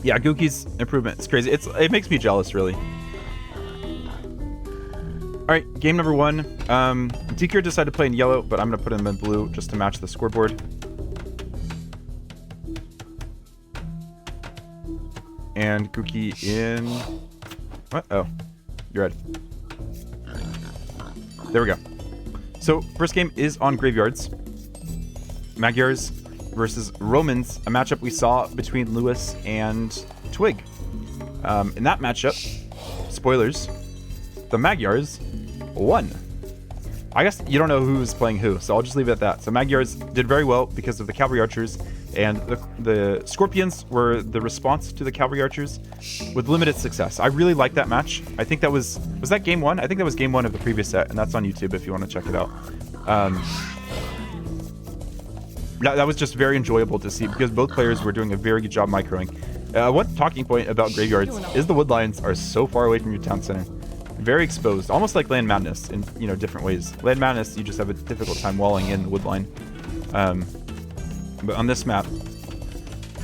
Yeah, Guki's improvement. It's crazy. It makes me jealous, really. All right, game number 1. Deaker decided to play in yellow, but I'm going to put him in blue just to match the scoreboard. And Guki in... What? Oh, you're red. There we go. So, first game is on graveyards. Magyars versus Romans, a matchup we saw between Lewis and Twig. In that matchup, spoilers, the Magyars won. I guess you don't know who's playing who, so I'll just leave it at that. So Magyars did very well because of the Cavalry Archers, and the Scorpions were the response to the Cavalry Archers with limited success. I really like that match. I think that was that game 1? I think that was game 1 of the previous set, and that's on YouTube if you want to check it out. That was just very enjoyable to see because both players were doing a very good job microing. One talking point about graveyards is the wood lines are so far away from your town center. Very exposed, almost like Land Madness in different ways. Land Madness, you just have a difficult time walling in the wood line. But on this map,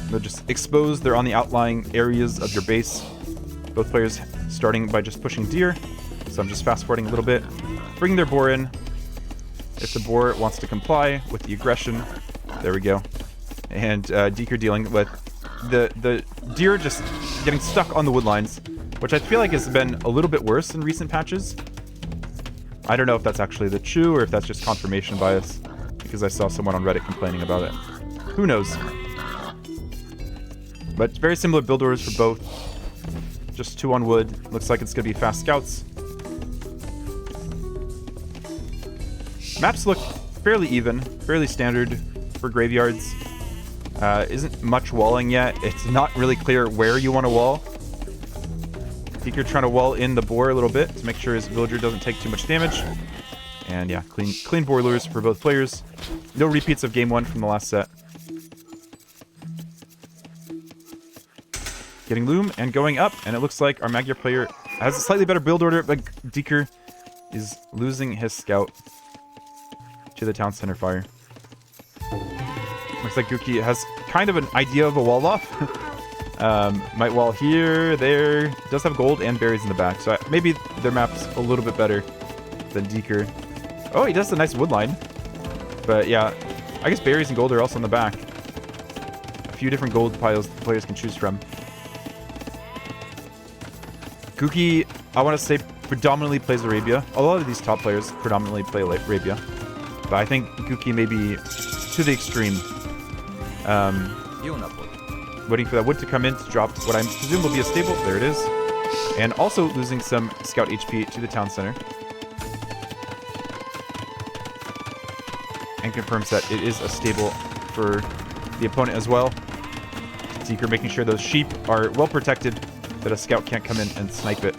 they're just exposed. They're on the outlying areas of your base. Both players starting by just pushing deer. So I'm just fast forwarding a little bit. Bringing their boar in. If the boar wants to comply with the aggression, there we go. And Deaker dealing with the deer just getting stuck on the wood lines, which I feel like has been a little bit worse in recent patches. I don't know if that's actually the true or if that's just confirmation bias, because I saw someone on Reddit complaining about it. Who knows? But very similar build orders for both. Just 2 on wood. Looks like it's going to be fast scouts. Maps look fairly even, fairly standard for graveyards. Isn't much walling yet. It's not really clear where you want to wall. Deaker trying to wall in the boar a little bit to make sure his villager doesn't take too much damage. And yeah, clean boar lures for both players. No repeats of game 1 from the last set. Getting loom and going up, and it looks like our Magyar player has a slightly better build order, but Deaker is losing his scout to the town center fire. Looks like Guki has kind of an idea of a wall off. Might wall here, there. Does have gold and berries in the back, so maybe their map's a little bit better than Deaker. Oh, he does a nice wood line. But yeah, I guess berries and gold are also in the back. A few different gold piles the players can choose from. Guki, I want to say, predominantly plays Arabia. A lot of these top players predominantly play Arabia. But I think Guki may be to the extreme. Waiting for that wood to come in to drop what I presume will be a stable. There it is. And also losing some scout HP to the town center. And confirms that it is a stable for the opponent as well. Deaker making sure those sheep are well protected, that a scout can't come in and snipe it.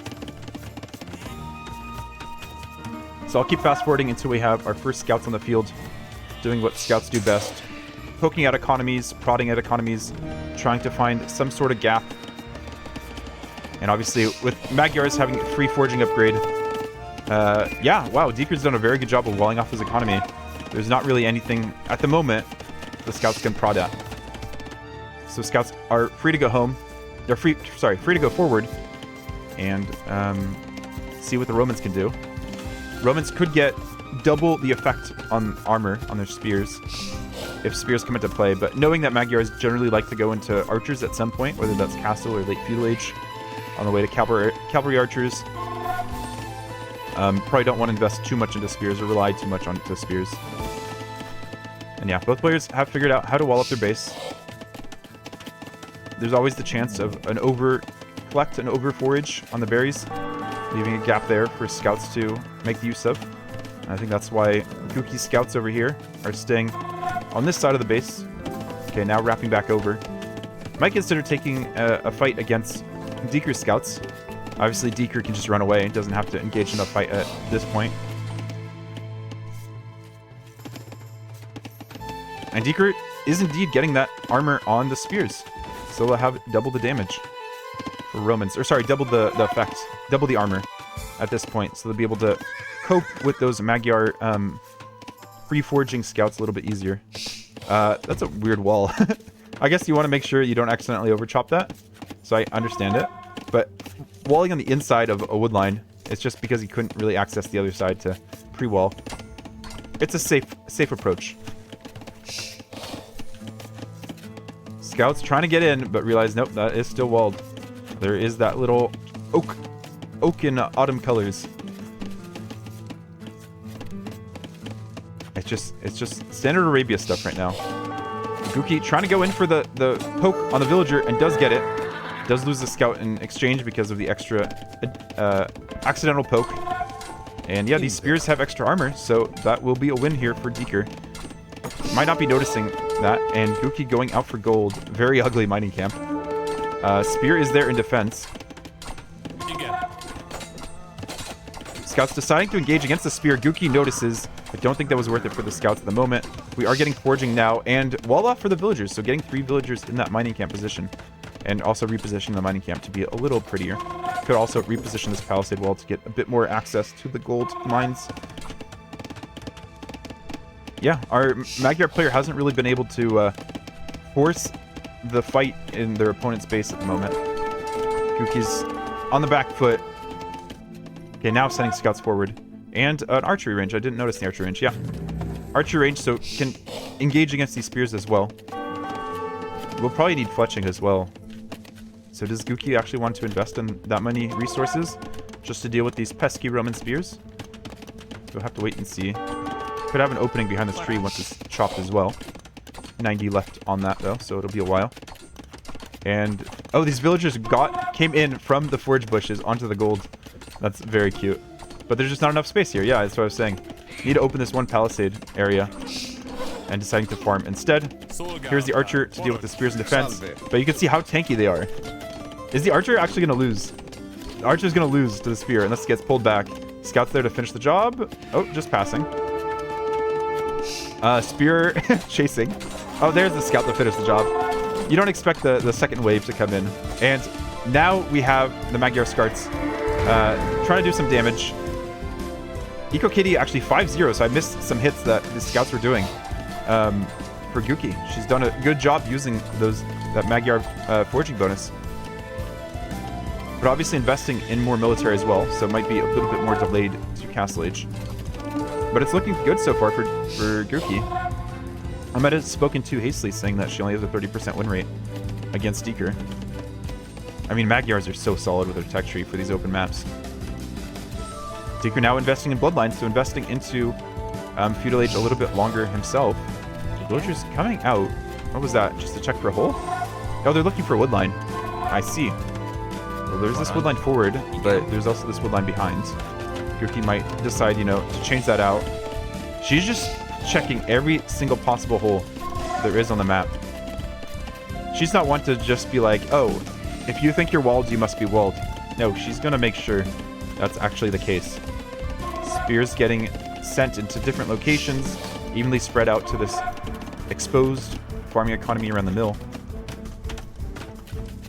So I'll keep fast forwarding until we have our first scouts on the field, doing what scouts do best. Poking at economies, prodding at economies, trying to find some sort of gap. And obviously, with Magyars having free forging upgrade, yeah, wow, Deaker's done a very good job of walling off his economy. There's not really anything, at the moment, the scouts can prod at. So scouts are free to go home. They're free to go forward and see what the Romans can do. Romans could get double the effect on armor on their spears if spears come into play, but knowing that Magyars generally like to go into archers at some point, whether that's castle or late feudal age, on the way to cavalry archers, probably don't want to invest too much into spears or rely too much on spears. And yeah, both players have figured out how to wall up their base. There's always the chance of an over-collect, an over-forage on the berries, leaving a gap there for scouts to make use of. And I think that's why Guki's scouts over here are staying on this side of the base. Okay, now wrapping back over. Might consider taking a fight against Deaker's scouts. Obviously, Deaker can just run away. Doesn't have to engage in a fight at this point. And Deaker is indeed getting that armor on the spears. So we'll have double the damage for Romans. Or sorry, double the effect. Double the armor at this point. So they'll be able to cope with those Magyar free forging scouts a little bit easier. That's a weird wall. I guess you want to make sure you don't accidentally overchop that. so I understand it. But walling on the inside of a wood line, it's just because he couldn't really access the other side to pre-wall. It's a safe approach. Scouts trying to get in, but realize, nope, that is still walled. There is that little oak in autumn colors. It's just standard Arabia stuff right now. Guki trying to go in for the poke on the villager and does get it. Does lose the scout in exchange because of the extra accidental poke. And yeah, these spears have extra armor, so that will be a win here for Deaker. Might not be noticing that, and Guki going out for gold. Very ugly mining camp. Spear is there in defense. Scouts deciding to engage against the spear. Guki notices. I don't think that was worth it for the scouts at the moment. We are getting forging now, and wall off for the villagers, so getting 3 villagers in that mining camp position. And also repositioning the mining camp to be a little prettier. Could also reposition this palisade wall to get a bit more access to the gold mines. Yeah, our Magyar player hasn't really been able to force the fight in their opponent's base at the moment. Guki's on the back foot. Okay, now sending scouts forward. And an archery range. I didn't notice the archery range. Yeah. Archery range, so can engage against these spears as well. We'll probably need fletching as well. So does Guki actually want to invest in that many resources just to deal with these pesky Roman spears? We'll have to wait and see. Could have an opening behind this tree once it's chopped as well. 90 left on that though, so it'll be a while. And oh, these villagers came in from the forge bushes onto the gold. That's very cute. But there's just not enough space here. Yeah, that's what I was saying. Need to open this one palisade area. And deciding to farm instead. Here's the archer to deal with the spears in defense. But you can see how tanky they are. Is the archer actually going to lose? The archer's going to lose to the spear unless it gets pulled back. Scouts there to finish the job. Oh, just passing. Spear chasing. Oh, there's the scout to finish the job. You don't expect the second wave to come in. And now we have the Magyar Scouts trying to do some damage. Eco Kitty actually 5-0, so I missed some hits that the scouts were doing for Guki. She's done a good job using that Magyar forging bonus. But obviously investing in more military as well, so it might be a little bit more delayed to Castle Age. But it's looking good so far for Guki. I might have spoken too hastily saying that she only has a 30% win rate against Deaker. I mean, Magyars are so solid with their tech tree for these open maps. Deaker now investing in bloodlines, so investing into Feudal Age a little bit longer himself. Villagers coming out. What was that? Just to check for a hole? Oh, they're looking for a woodline. I see. Well, there's this woodline forward, but there's also this woodline behind. Guki might decide, you know, to change that out. She's just checking every single possible hole there is on the map. She's not one to just be like, oh, if you think you're walled, you must be walled. No, she's going to make sure that's actually the case. Spears getting sent into different locations, evenly spread out to this exposed farming economy around the mill.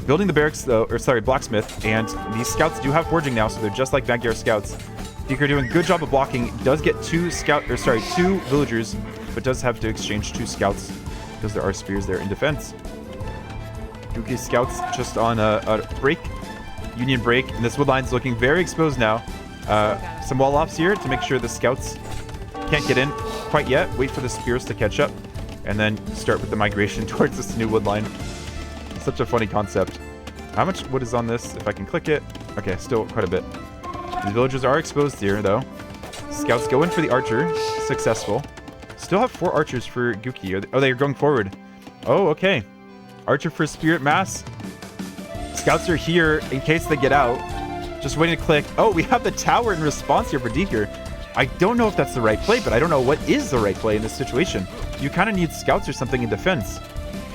Building the barracks, though, or sorry, blacksmith, and these scouts do have forging now, so they're just like Magyar scouts. Deaker doing a good job of blocking. Does get two villagers, but does have to exchange 2 scouts because there are spears there in defense. Guki's scouts just on a break, union break, and this woodline's looking very exposed now. Some wall offs here to make sure the scouts can't get in quite yet. Wait for the spears to catch up, and then start with the migration towards this new woodline. Such a funny concept. How much wood is on this? If I can click it. Okay, still quite a bit. These villagers are exposed here, though. Scouts go in for the archer. Successful. Still have 4 archers for Guki. Oh, they're going forward. Oh, okay. Archer for Spirit Mass. Scouts are here in case they get out. Just waiting to click. Oh, we have the tower in response here for Deaker. I don't know if that's the right play, but I don't know what is the right play in this situation. You kind of need scouts or something in defense.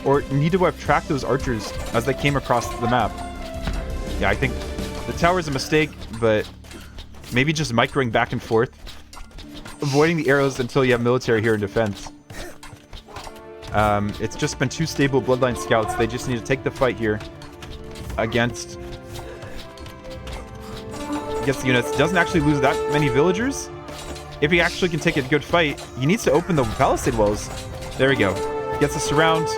Or need to have tracked those archers as they came across the map. Yeah, I think the tower is a mistake, but maybe just microing back and forth. Avoiding the arrows until you have military here in defense. It's just been 2 stable bloodline scouts. They just need to take the fight here against the units. Doesn't actually lose that many villagers. If he actually can take a good fight, he needs to open the palisade walls. There we go. Gets a surround.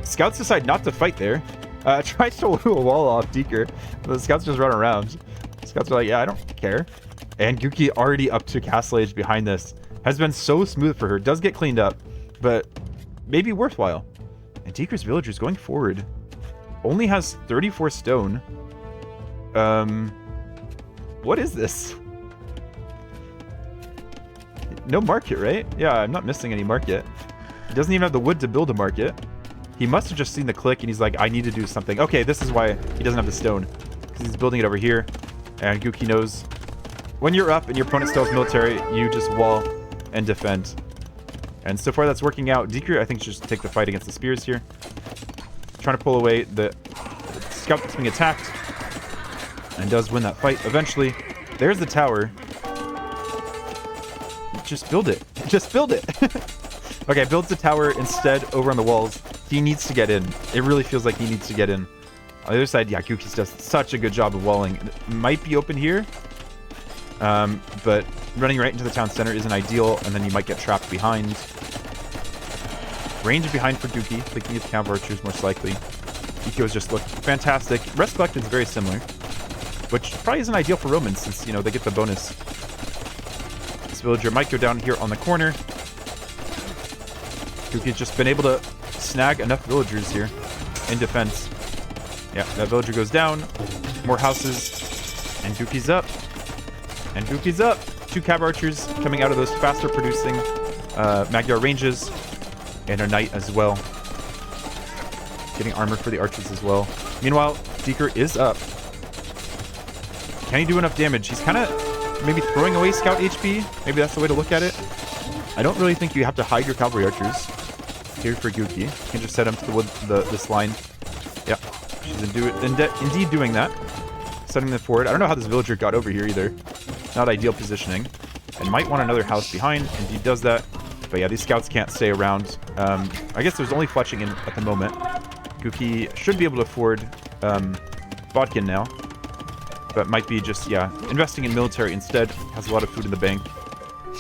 Scouts decide not to fight there. Tries to woo a wall off Deaker. The scouts just run around. Scouts are like, yeah, I don't care. And Guki already up to castle age behind this. Has been so smooth for her. Does get cleaned up, but maybe worthwhile. And Deaker's villagers going forward. Only has 34 stone. What is this? No market, right? Yeah, I'm not missing any market. He doesn't even have the wood to build a market. He must have just seen the click and he's like, I need to do something. Okay, this is why he doesn't have the stone. Because he's building it over here. And Guki knows when you're up and your opponent still has military, you just wall and defend. And so far that's working out. Deaker, I think, should just take the fight against the spears here. Trying to pull away the scout that's being attacked. And does win that fight eventually. There's the tower. Just build it. Just build it. Okay, builds the tower instead over on the walls. He needs to get in. It really feels like he needs to get in. On the other side, yeah, Guki does such a good job of walling. It might be open here. But running right into the town center isn't ideal, and then you might get trapped behind. Range behind for Guki, thinking it's cav archers most likely. Eco's just looked fantastic. Rest collected is very similar, which probably isn't ideal for Romans since, you know, they get the bonus. This villager might go down here on the corner. Guki's just been able to snag enough villagers here in defense. Yeah, that villager goes down. More houses. And Guki's up. And Guki's up. 2 cav archers coming out of those faster producing Magyar ranges. And a knight as well. Getting armor for the archers as well. Meanwhile, Deaker is up. Can he do enough damage? He's kind of maybe throwing away scout HP. Maybe that's the way to look at it. I don't really think you have to hide your cavalry archers here for Guki. You can just set him to the wood, this line. Yeah, she's indeed doing that. Setting them forward. I don't know how this villager got over here either. Not ideal positioning. And might want another house behind. Indeed does that. But yeah, these scouts can't stay around. I guess there's only fletching in at the moment. Guki should be able to afford Bodkin now. But might be just, yeah, investing in military instead. Has a lot of food in the bank.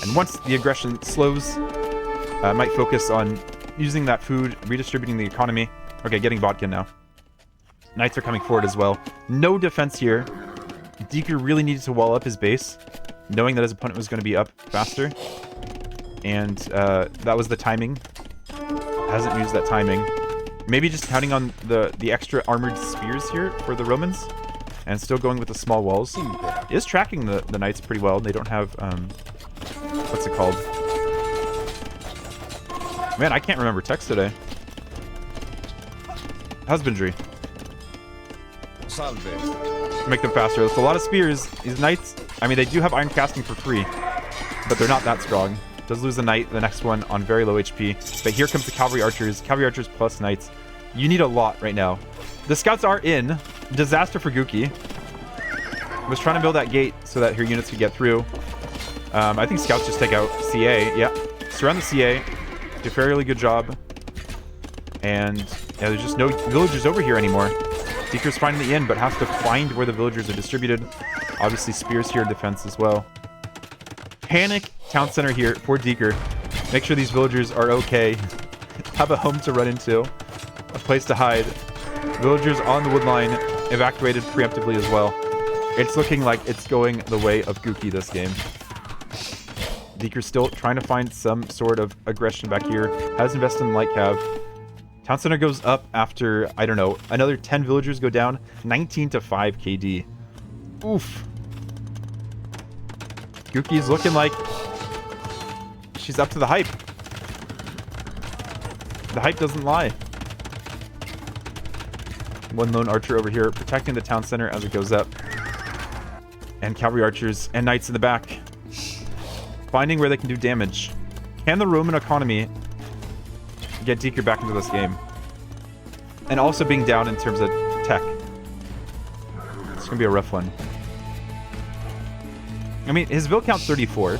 And once the aggression slows, might focus on using that food, redistributing the economy. Okay, getting Bodkin now. Knights are coming forward as well. No defense here. Deaker really needed to wall up his base, knowing that his opponent was going to be up faster. And that was the timing. Hasn't used that timing. Maybe just counting on the extra armored spears here for the Romans. And still going with the small walls. Is tracking the knights pretty well. They don't have, what's it called? Man, I can't remember text today. Husbandry. Make them faster. That's a lot of spears. These knights, I mean, they do have iron casting for free, but they're not that strong. Does lose a knight, the next one on very low HP. But here comes the cavalry archers. Cavalry archers plus knights. You need a lot right now. The scouts are in. Disaster for Guki. Was trying to build that gate so that her units could get through. I think scouts just take out CA. Yeah. Surround the CA. Do a fairly good job. And yeah, there's just no villagers over here anymore. Deaker's finding the inn, but has to find where the villagers are distributed. Obviously, spears here in defense as well. Panic town center here for Deaker. Make sure these villagers are okay. Have a home to run into. A place to hide. Villagers on the wood line evacuated preemptively as well. It's looking like it's going the way of Guki this game. Deaker's still trying to find some sort of aggression back here. Has invested in light cav. Town center goes up after, I don't know, another 10 villagers go down. 19 to 5 KD. Oof. Guki's looking like she's up to the hype. The hype doesn't lie. One lone archer over here protecting the town center as it goes up. And cavalry archers and knights in the back. Finding where they can do damage. Can the Roman economy get Deaker back into this game? And also being down in terms of tech. It's going to be a rough one. I mean, his vill count's 34.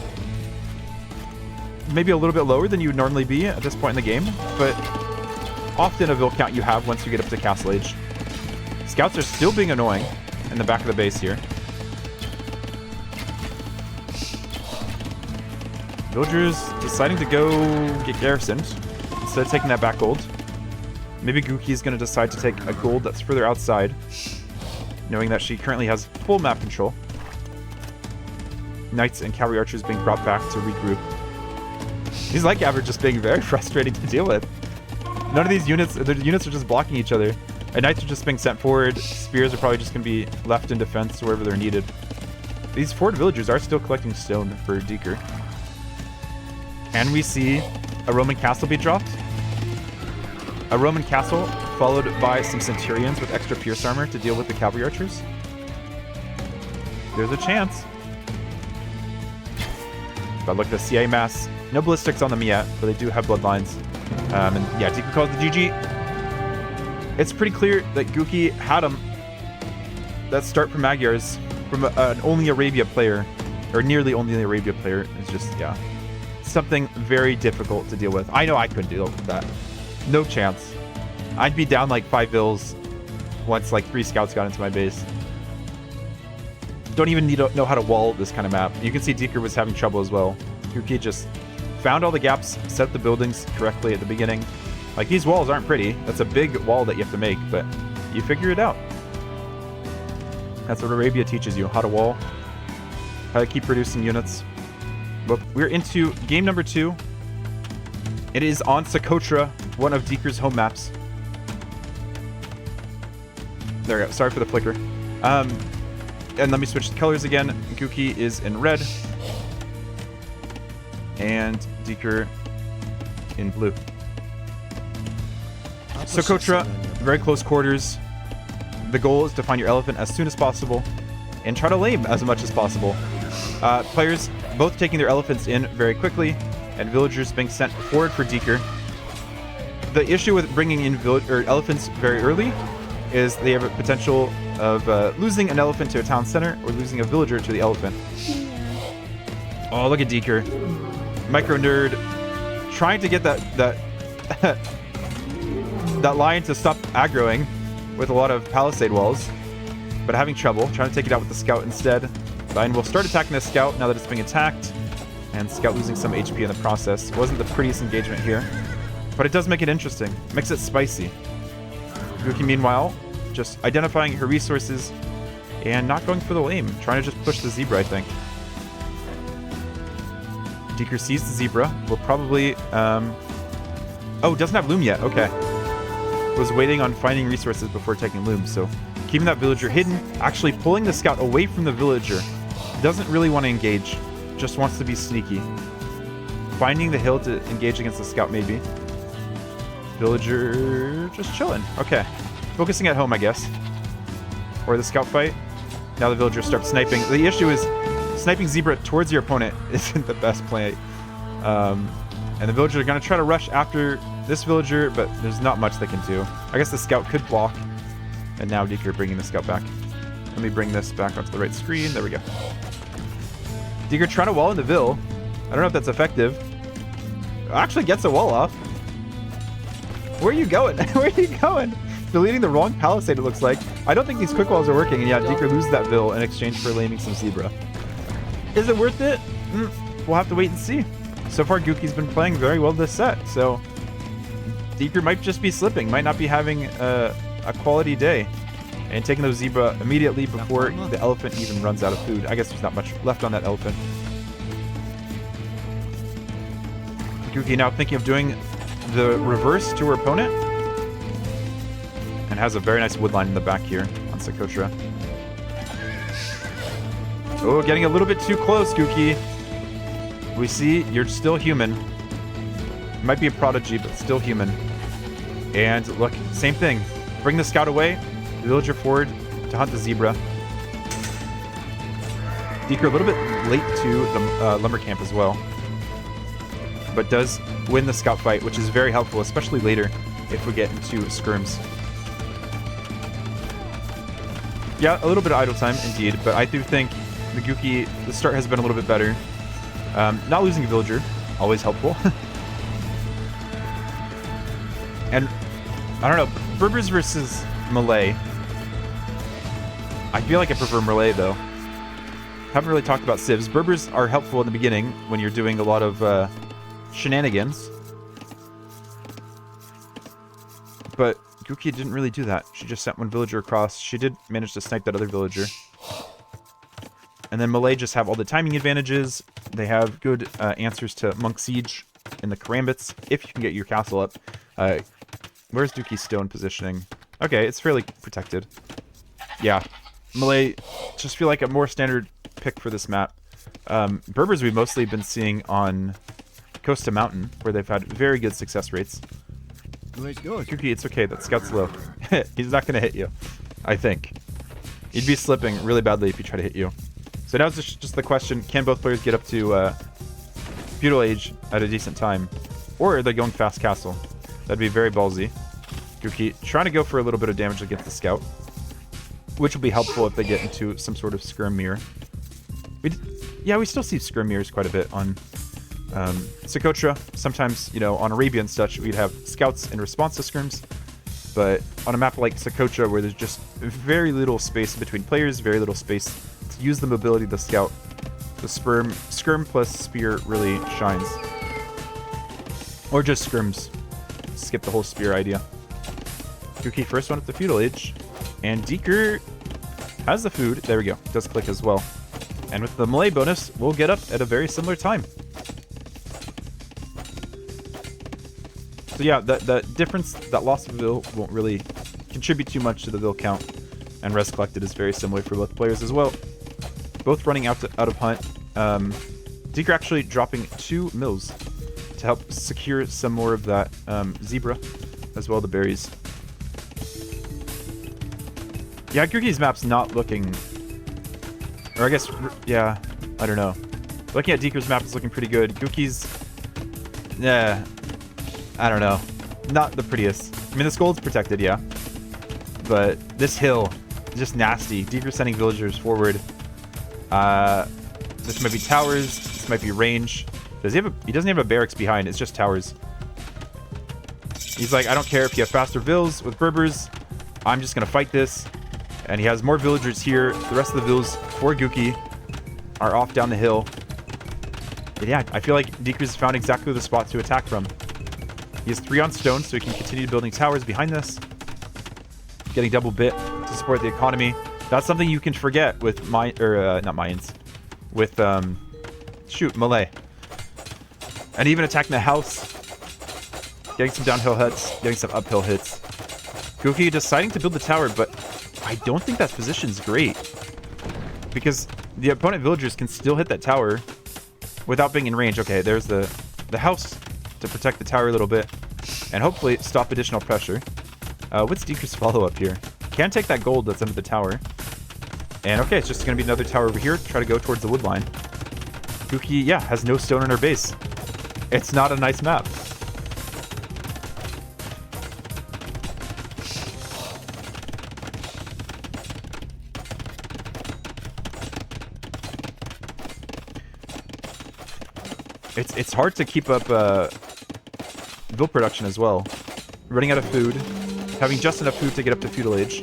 Maybe a little bit lower than you would normally be at this point in the game. But often a vill count you have once you get up to Castle Age. Scouts are still being annoying in the back of the base here. Villagers deciding to go get garrisoned instead of taking that back gold. Maybe Guki is going to decide to take a gold that's further outside, knowing that she currently has full map control. Knights and cavalry archers being brought back to regroup. These light cav are just being very frustrating to deal with. None of these units, the units are just blocking each other. And knights are just being sent forward. Spears are probably just going to be left in defense wherever they're needed. These forward villagers are still collecting stone for Deaker. And we see a Roman castle be dropped. A Roman castle followed by some centurions with extra pierce armor to deal with the cavalry archers. There's a chance. But look, the CA mass. No ballistics on them yet, but they do have bloodlines. And yeah, Deaker calls the GG. It's pretty clear that Guki had him. That start from Magyars, from an only Arabia player, or nearly only Arabia player, is just, yeah, something very difficult to deal with. I know I couldn't deal with that. No chance. I'd be down like 5 vills once like 3 scouts got into my base. Don't even need to know how to wall this kind of map. You can see Deaker was having trouble as well. Guki just found all the gaps, set the buildings correctly at the beginning. Like, these walls aren't pretty. That's a big wall that you have to make, but you figure it out. That's what Arabia teaches you, how to wall, how to keep producing units. But we're into game number 2. It is on Socotra, one of Deaker's home maps. There we go. Sorry for the flicker. And let me switch the colors again. Guki is in red. And Deaker in blue. Socotra, very close quarters. The goal is to find your elephant as soon as possible and try to lame as much as possible. Players both taking their elephants in very quickly and villagers being sent forward for Deaker. The issue with bringing in elephants very early is they have a potential of losing an elephant to a town center or losing a villager to the elephant. Oh, look at Deaker. Micro nerd trying to get that that lion to stop aggroing with a lot of palisade walls, but having trouble. Trying to take it out with the scout instead. Lion will start attacking the scout now that it's being attacked, and scout losing some HP in the process. Wasn't the prettiest engagement here, but it does make it interesting. Makes it spicy. Guki, meanwhile, just identifying her resources and not going for the lame. Trying to just push the zebra, I think. Deaker sees the zebra. Will probably... Oh, doesn't have loom yet. Okay. Was waiting on finding resources before taking loom, so keeping that villager hidden, actually pulling the scout away from the villager. Doesn't really want to engage, just wants to be sneaky. Finding the hill to engage against the scout, maybe. Villager just chilling. Okay. Focusing at home, I guess. Or the scout fight. Now the villager starts sniping. The issue is sniping zebra towards your opponent isn't the best play. And the villager are going to try to rush after this villager, but there's not much they can do. I guess the scout could block. And now Deaker bringing the scout back. Let me bring this back onto the right screen. There we go. Deaker trying to wall in the Vill. I don't know if that's effective. Actually gets a wall off. Where are you going? Where are you going? Deleting the wrong palisade, it looks like. I don't think these quick walls are working, and yeah, Deaker loses that Vill in exchange for laming some zebra. Is it worth it? We'll have to wait and see. So far, Guki's been playing very well this set, so Deaker might just be slipping, might not be having a quality day, and taking those zebra immediately before the elephant even runs out of food. I guess there's not much left on that elephant. Guki now thinking of doing the reverse to her opponent, and has a very nice woodline in the back here on Socotra. Oh, getting a little bit too close, Guki. We see you're still human. Might be a prodigy, but still human. And look, same thing. Bring the scout away. The villager forward to hunt the zebra. Deaker a little bit late to the lumber camp as well, but does win the scout fight, which is very helpful, especially later if we get into skirms. Yeah, a little bit of idle time indeed, but I do think the Guki, the start has been a little bit better. Not losing a villager, always helpful. And I don't know, Berbers versus Malay. I feel like I prefer Malay though. Haven't really talked about civs. Berbers are helpful in the beginning when you're doing a lot of shenanigans. But Guki didn't really do that. She just sent one villager across. She did manage to snipe that other villager. And then Malay just have all the timing advantages. They have good answers to Monk Siege in the Karambits, if you can get your castle up. Where's Guki's stone positioning? Okay, it's fairly protected. Yeah, Malay just feel like a more standard pick for this map. Berbers we've mostly been seeing on Costa Mountain, where they've had very good success rates. Guki, it's okay, that scout's low. He's not going to hit you, I think. He'd be slipping really badly if he tried to hit you. So now it's just the question, can both players get up to Feudal Age at a decent time? Or are they going fast castle? That'd be very ballsy. Guki trying to go for a little bit of damage against the scout, which will be helpful if they get into some sort of skirm mirror. Yeah, we still see skirm mirrors quite a bit on Socotra. Sometimes, you know, on Arabia and such, we'd have scouts in response to skirms. But on a map like Socotra, where there's just very little space between players, very little space to use the mobility of the scout, the skirm plus spear really shines. Or just skirms. Skip the whole spear idea. Guki first one at the Feudal Age. And Deaker has the food. There we go. Does click as well. And with the Malay bonus, we'll get up at a very similar time. So yeah, the difference, that loss of Vil won't really contribute too much to the Vil count. And res collected is very similar for both players as well. Both running out of hunt. Deaker actually dropping 2 mills to help secure some more of that zebra, as well the berries. Yeah, Guki's map's not looking... Or I guess, yeah, I don't know. Looking at Deaker's map is looking pretty good. Guki's... Yeah, I don't know. Not the prettiest. I mean, the gold's protected, yeah. But this hill is just nasty. Deaker sending villagers forward. This might be towers. This might be range. Does he have he doesn't have a barracks behind. It's just towers. He's like, I don't care if you have faster vills with Berbers. I'm just going to fight this. And he has more villagers here. The rest of the vills for Guki are off down the hill. But yeah, I feel like Deaker's found exactly the spot to attack from. He has 3 on stone, so he can continue building towers behind this. Getting double bit to support the economy. That's something you can forget with not Mayans. With, Malay. And even attacking the house. Getting some downhill hits. Getting some uphill hits. Guki deciding to build the tower, but I don't think that position's great. Because the opponent villagers can still hit that tower without being in range. Okay, there's the house to protect the tower a little bit. And hopefully stop additional pressure. What's Deaker's follow-up here? Can take that gold that's under the tower. And okay, it's just going to be another tower over here. Try to go towards the wood line. Guki, yeah, has no stone in her base. It's not a nice map. It's hard to keep up build production as well. Running out of food, having just enough food to get up to Feudal Age,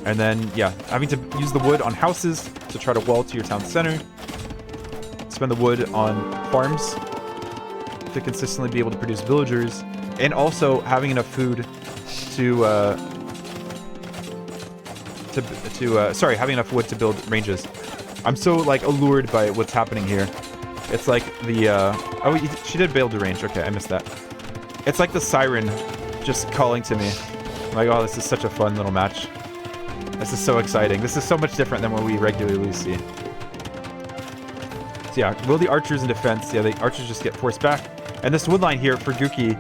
and then yeah, having to use the wood on houses to try to wall to your town center. Spend the wood on farms to consistently be able to produce villagers, and also having enough food to having enough wood to build ranges. I'm so like allured by what's happening here. It's like the oh, she did build a range. Okay, I missed that. It's like the siren just calling to me. I'm like, oh, this is such a fun little match. This is so exciting. This is so much different than what we regularly see. So yeah, will the archers in defense? Yeah, the archers just get forced back. And this wood line here for Guki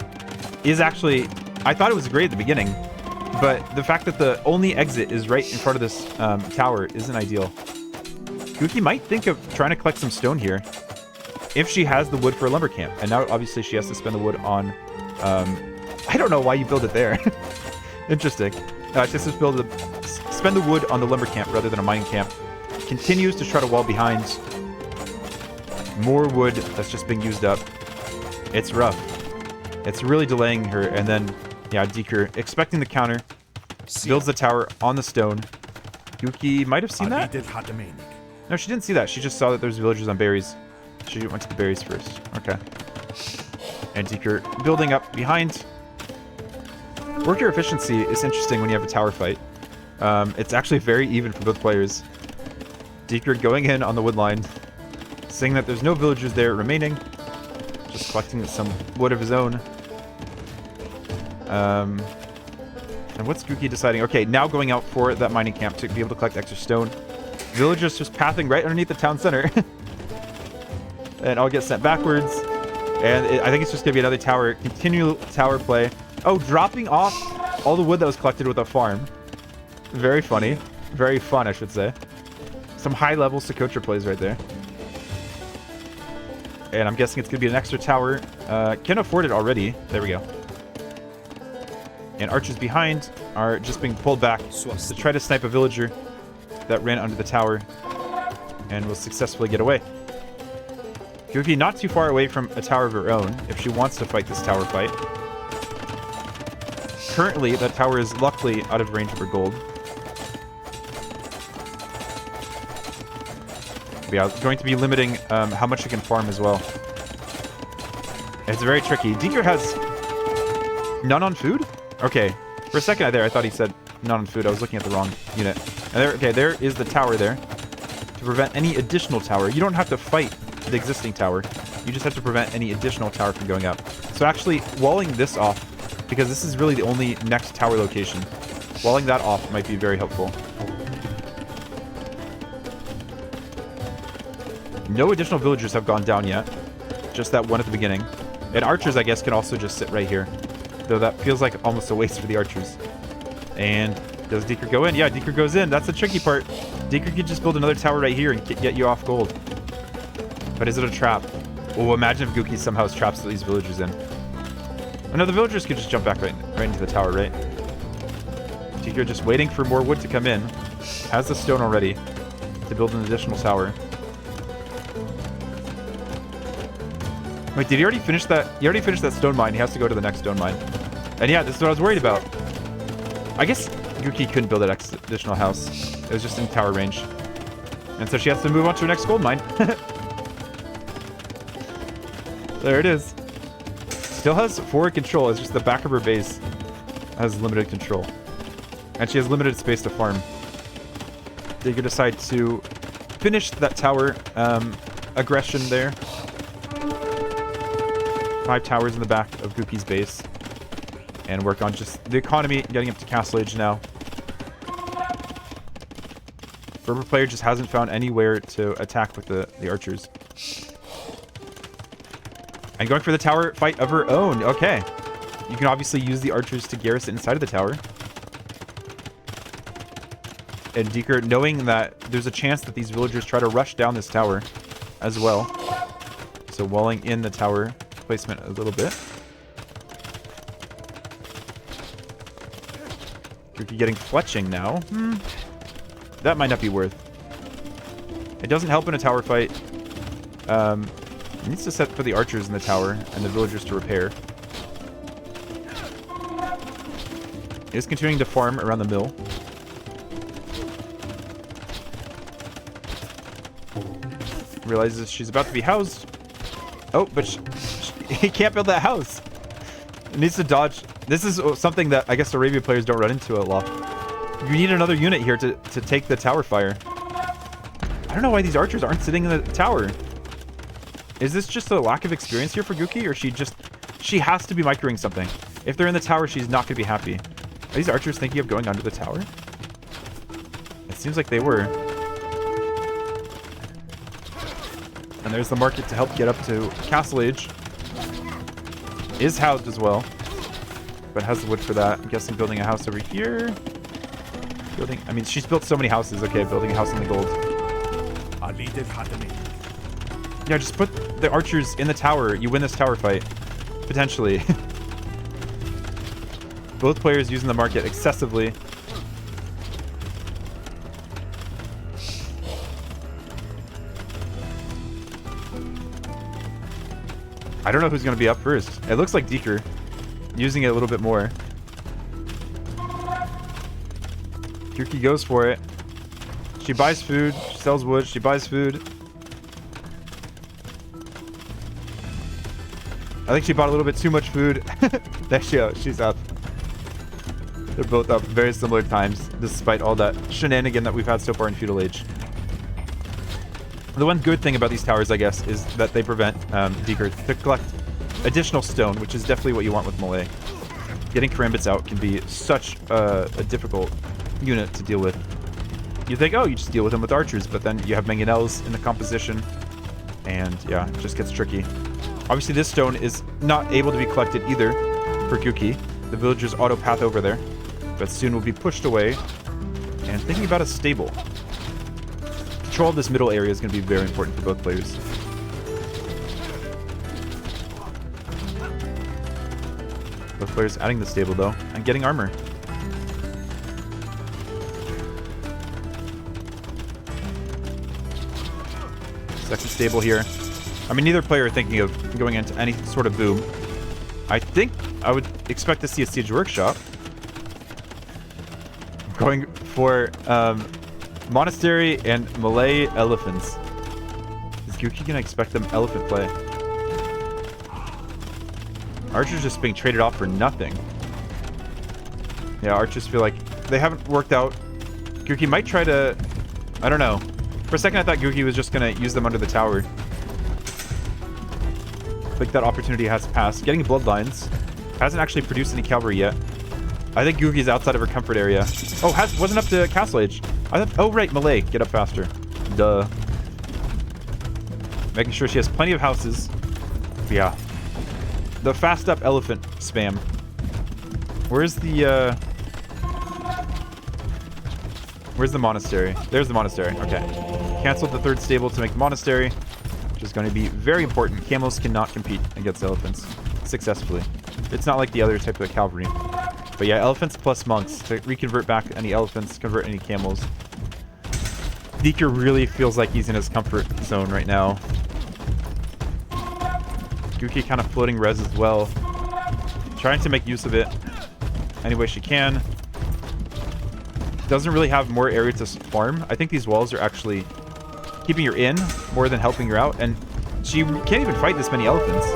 is actually, I thought it was great at the beginning, but the fact that the only exit is right in front of this tower isn't ideal. Guki might think of trying to collect some stone here if she has the wood for a lumber camp. And now obviously she has to spend the wood on, I don't know why you build it there. Interesting. She has to spend the wood on the lumber camp rather than a mining camp. Continues to try to wall behind. More wood that's just being used up. It's rough. It's really delaying her. And then, yeah, Deaker expecting the counter. Builds the tower on the stone. Guki might have seen that? No, she didn't see that. She just saw that there's villagers on berries. She went to the berries first. Okay. And Deaker building up behind. Worker efficiency is interesting when you have a tower fight. It's actually very even for both players. Deaker going in on the wood line, seeing that there's no villagers there remaining, just collecting some wood of his own. And what's Guki deciding? Okay, now going out for that mining camp to be able to collect extra stone. Villagers just pathing right underneath the town center. And I'll get sent backwards. And I think it's just going to be another tower, continual tower play. Oh, dropping off all the wood that was collected with a farm. Very funny. Very fun, I should say. Some high-level Socotra plays right there. And I'm guessing it's going to be an extra tower. Can afford it already. There we go. And archers behind are just being pulled back to try to snipe a villager that ran under the tower and will successfully get away. Guki not too far away from a tower of her own if she wants to fight this tower fight. Currently, that tower is luckily out of range for gold. But yeah, going to be limiting how much you can farm as well. It's very tricky. Deaker has none on food? Okay. For a second there, I thought he said none on food. I was looking at the wrong unit. And there is the tower there. To prevent any additional tower. You don't have to fight the existing tower. You just have to prevent any additional tower from going up. So actually, walling this off, because this is really the only next tower location, walling that off might be very helpful. No additional villagers have gone down yet. Just that one at the beginning. And archers, I guess, can also just sit right here. Though that feels like almost a waste for the archers. And does Deaker go in? Yeah, Deaker goes in. That's the tricky part. Deaker could just build another tower right here and get you off gold. But is it a trap? Oh, imagine if Guki somehow traps these villagers in. Oh, no, the villagers could just jump back right into the tower, right? Deaker just waiting for more wood to come in. Has the stone already to build an additional tower. Wait, did he already finish that? He already finished that stone mine. He has to go to the next stone mine. And yeah, this is what I was worried about. I guess Guki couldn't build that additional house. It was just in tower range. And so she has to move on to her next gold mine. There it is. Still has forward control. It's just the back of her base has limited control. And she has limited space to farm. Deaker decide to finish that tower aggression there. 5 towers in the back of Guki's base. And work on just the economy, getting up to castle age now. Fervor player just hasn't found anywhere to attack with the archers. And going for the tower fight of her own. Okay. You can obviously use the archers to garrison inside of the tower. And Deaker, knowing that there's a chance that these villagers try to rush down this tower as well. So walling in the tower placement a little bit. Guki getting fletching now. That might not be worth. It doesn't help in a tower fight. It needs to set for the archers in the tower and the villagers to repair. It is continuing to farm around the mill. Realizes she's about to be housed. Oh, but he can't build that house. It needs to dodge. This is something that I guess Arabia players don't run into a lot. You need another unit here to take the tower fire. I don't know why these archers aren't sitting in the tower. Is this just a lack of experience here for Guki, or she has to be microing something? If they're in the tower, she's not going to be happy. Are these archers thinking of going under the tower? It seems like they were. And there's the market to help get up to castle age. Is housed as well, but has the wood for that. I'm guessing building a house over here. I mean, she's built so many houses. Okay, building a house in the gold. Yeah, just put the archers in the tower. You win this tower fight. Potentially. Both players using the market excessively. I don't know who's going to be up first. It looks like Deaker. Using it a little bit more. Guki goes for it. She buys food. She sells wood. She buys food. I think she bought a little bit too much food. There she goes. She's up. They're both up very similar times, despite all that shenanigan that we've had so far in Feudal Age. The one good thing about these towers, I guess, is that they prevent Deaker to collect additional stone, which is definitely what you want with Melee. Getting Karambits out can be such a difficult unit to deal with. You think, oh, you just deal with them with archers, but then you have mangonels in the composition, and yeah, it just gets tricky. Obviously, this stone is not able to be collected either for Guki. The villagers auto path over there, but soon will be pushed away. And thinking about a stable. Control of this middle area is going to be very important for both players. Both players adding the stable though, and getting armor. Second stable here. I mean, neither player are thinking of going into any sort of boom. I think I would expect to see a siege workshop. Going for monastery and Melee elephants. Is Guki gonna expect them elephant play? Archers just being traded off for nothing. Yeah, archers feel like they haven't worked out. Guki might try to... I don't know. For a second I thought Guki was just gonna use them under the tower. I think that opportunity has passed. Getting bloodlines. Hasn't actually produced any cavalry yet. I think Guki's outside of her comfort area. Oh, wasn't up to Castle Age. I thought, oh right, Melee. Get up faster. Duh. Making sure she has plenty of houses. Yeah. The fast up elephant spam. Where's the monastery? There's the monastery. Okay. Canceled the third stable to make the monastery, which is going to be very important. Camels cannot compete against elephants successfully. It's not like the other type of cavalry. But yeah, elephants plus monks to reconvert back any elephants, convert any camels. Deaker really feels like he's in his comfort zone right now. Guki kind of floating res as well. Trying to make use of it any way she can. Doesn't really have more area to farm. I think these walls are actually keeping her in more than helping her out. And she can't even fight this many elephants.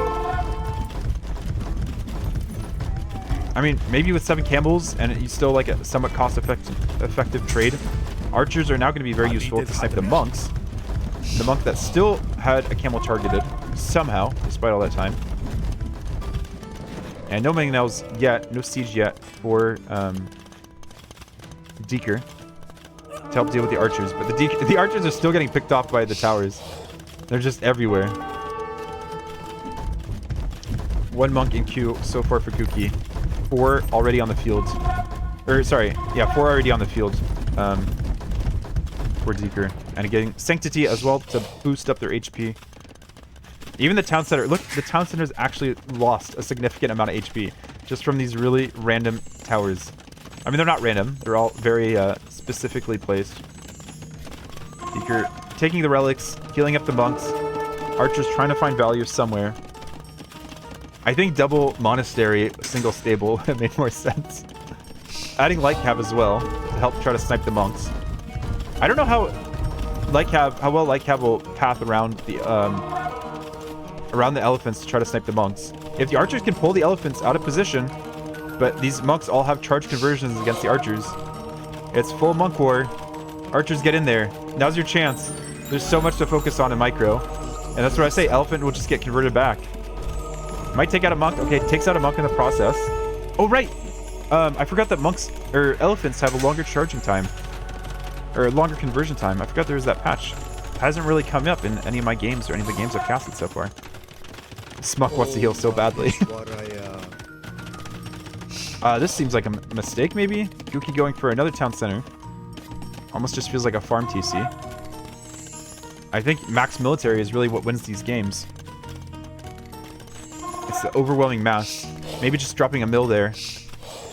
I mean, maybe with 7 camels and you still like a somewhat cost-effective trade. Archers are now going to be very useful to snipe the monks. The monk that still had a camel targeted somehow, despite all that time. And no mangonels yet, no siege yet for Deaker to help deal with the archers. But the archers are still getting picked off by the towers. They're just everywhere. 1 monk in queue so far for Guki. 4 already on the field. Or, sorry, yeah, 4 already on the field for Deaker. And getting Sanctity as well to boost up their HP. Even the town center, look, the town center's actually lost a significant amount of HP just from these really random towers. I mean, they're not random. They're all very specifically placed. Deaker taking the relics, healing up the monks. Archers trying to find value somewhere. I think double monastery, single stable made more sense. Adding light cav as well to help try to snipe the monks. I don't know how well light cav will path around the elephants to try to snipe the monks. If the archers can pull the elephants out of position, but these monks all have charge conversions against the archers. It's full monk war. Archers get in there. Now's your chance. There's so much to focus on in micro. And that's what I say, elephant will just get converted back. Might take out a monk. Okay, takes out a monk in the process. Oh, right. I forgot that monks, or elephants, have a longer charging time. Or a longer conversion time. I forgot there was that patch. It hasn't really come up in any of my games or any of the games I've casted so far. Smuck wants to heal so badly. This seems like a mistake, maybe? Guki going for another town center. Almost just feels like a farm TC. I think max military is really what wins these games. It's the overwhelming mass. Maybe just dropping a mill there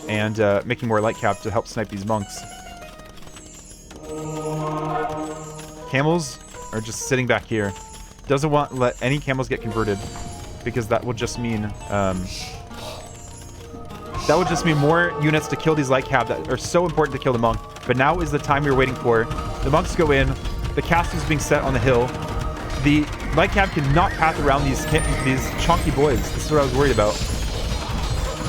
and making more light cap to help snipe these monks. Camels are just sitting back here. Doesn't want to let any camels get converted because that will just mean more units to kill these light cap that are so important to kill the monk. But now is the time we were waiting for. The monks go in. The castle's being set on the hill. The light cap cannot path around these chunky boys. This is what I was worried about.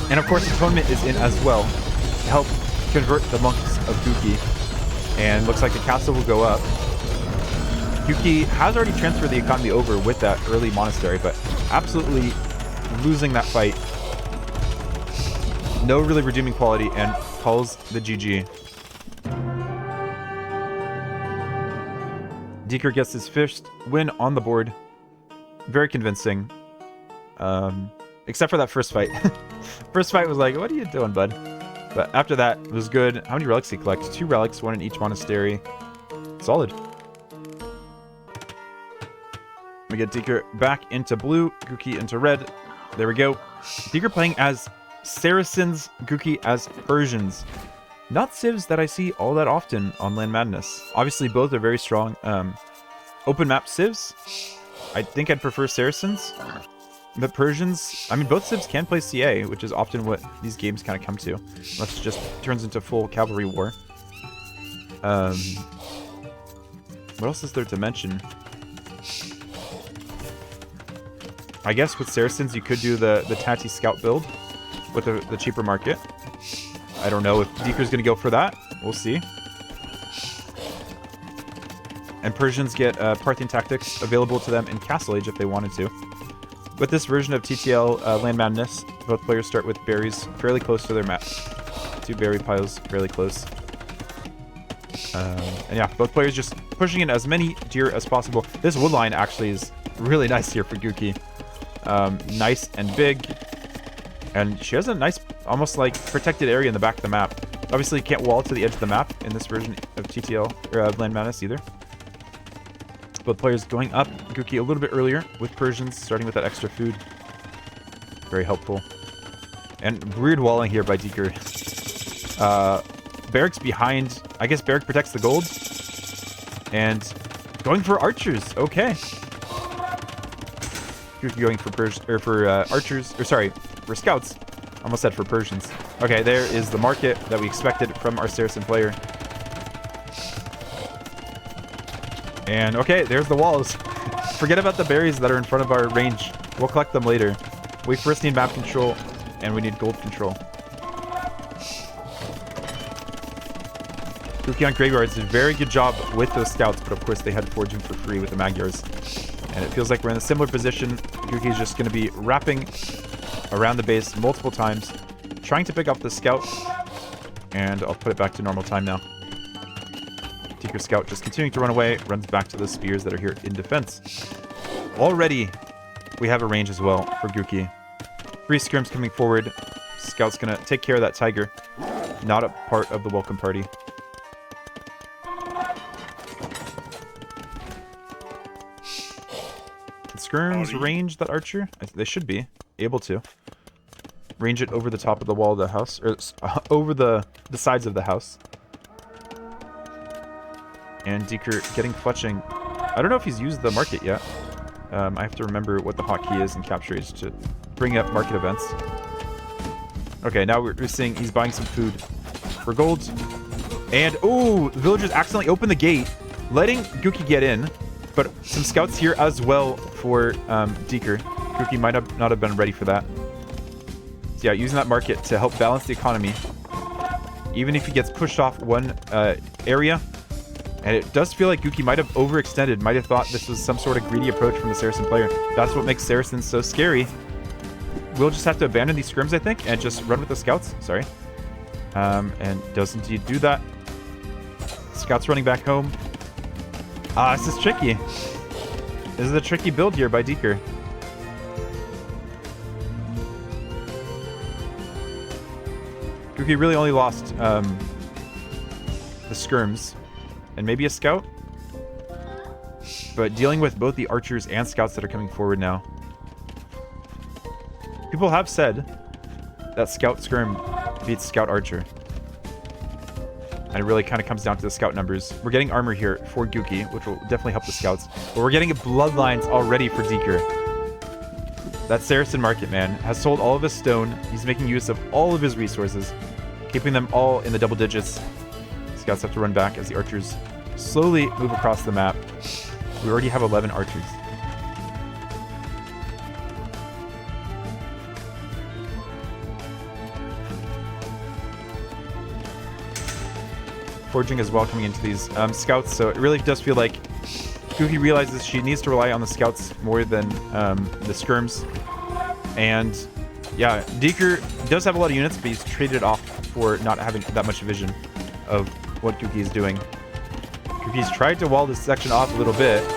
And of course, Atonement is in as well to help convert the monks of Guki. And looks like the castle will go up. Guki has already transferred the economy over with that early monastery, but absolutely losing that fight. No really redeeming quality, and calls the GG. Deaker gets his first win on the board. Very convincing. Except for that first fight. First fight was like, what are you doing, bud? But after that, it was good. How many relics he collects? 2 relics, 1 in each monastery. Solid. We get Deaker back into blue, Guki into red. There we go. Deaker playing as Saracens, Guki as Persians. Not civs that I see all that often on Land Madness. Obviously, both are very strong open map civs. I think I'd prefer Saracens. But Persians, I mean, both civs can play CA, which is often what these games kind of come to. Unless it just turns into full cavalry war. What else is there to mention? I guess with Saracens, you could do the Tati Scout build with the cheaper market. I don't know if Deaker's going to go for that. We'll see. And Persians get Parthian tactics available to them in Castle Age if they wanted to. With this version of TTL Land Madness, both players start with berries fairly close to their map. 2 berry piles fairly close. And yeah, both players just pushing in as many deer as possible. This wood line actually is really nice here for Guki. Nice and big. And she has a nice, almost like protected area in the back of the map. Obviously, you can't wall to the edge of the map in this version of TTL, or Land Madness either. Both players going up. Guki a little bit earlier with Persians, starting with that extra food. Very helpful. And weird walling here by Deaker. Barrack's behind. I guess Barrack protects the gold. And going for archers. Okay. Guki going for archers. Or sorry, for scouts. Almost said for Persians. Okay, there is the market that we expected from our Saracen player. And okay, there's the walls. Forget about the berries that are in front of our range. We'll collect them later. We first need map control, and we need gold control. Guki on graveyards did a very good job with those scouts, but of course they had foraging for free with the Magyars. And it feels like we're in a similar position. Guki is just going to be wrapping around the base multiple times, trying to pick up the scout. And I'll put it back to normal time now. Deaker scout just continuing to run away, runs back to the spears that are here in defense. Already, we have a range as well for Guki. 3 scrims coming forward. Scout's gonna take care of that tiger. Not a part of the welcome party. Can scrims range that archer? They should be able to. Range it over the top of the wall of the house, or over the sides of the house. And Deaker getting fletching. I don't know if he's used the market yet. I have to remember what the hotkey is in Capture Age to bring up market events. Okay, now we're seeing he's buying some food for gold. And, oh, the villagers accidentally opened the gate, letting Guki get in. But some scouts here as well for Deaker. Guki might not have been ready for that. So yeah, using that market to help balance the economy. Even if he gets pushed off one area. And it does feel like Guki might have overextended, might have thought this was some sort of greedy approach from the Saracen player. That's what makes Saracens so scary. We'll just have to abandon these scrims, I think, and just run with the scouts. Sorry. And does indeed do that. Scouts running back home. This is tricky. This is a tricky build here by Deaker. Guki really only lost the scrims. And maybe a scout. But dealing with both the archers and scouts that are coming forward now. People have said that scout scrim beats scout archer. And it really kind of comes down to the scout numbers. We're getting armor here for Guki, which will definitely help the scouts. But we're getting bloodlines already for Deaker. That Saracen market, man, has sold all of his stone. He's making use of all of his resources. Keeping them all in the double digits. Scouts have to run back as the archers slowly move across the map. We already have 11 archers. foraging as well coming into these scouts, so it really does feel like Guki realizes she needs to rely on the scouts more than the skirms. And yeah, Deaker does have a lot of units, but he's traded off for not having that much vision of what Guki is doing. Guki's tried to wall this section off a little bit.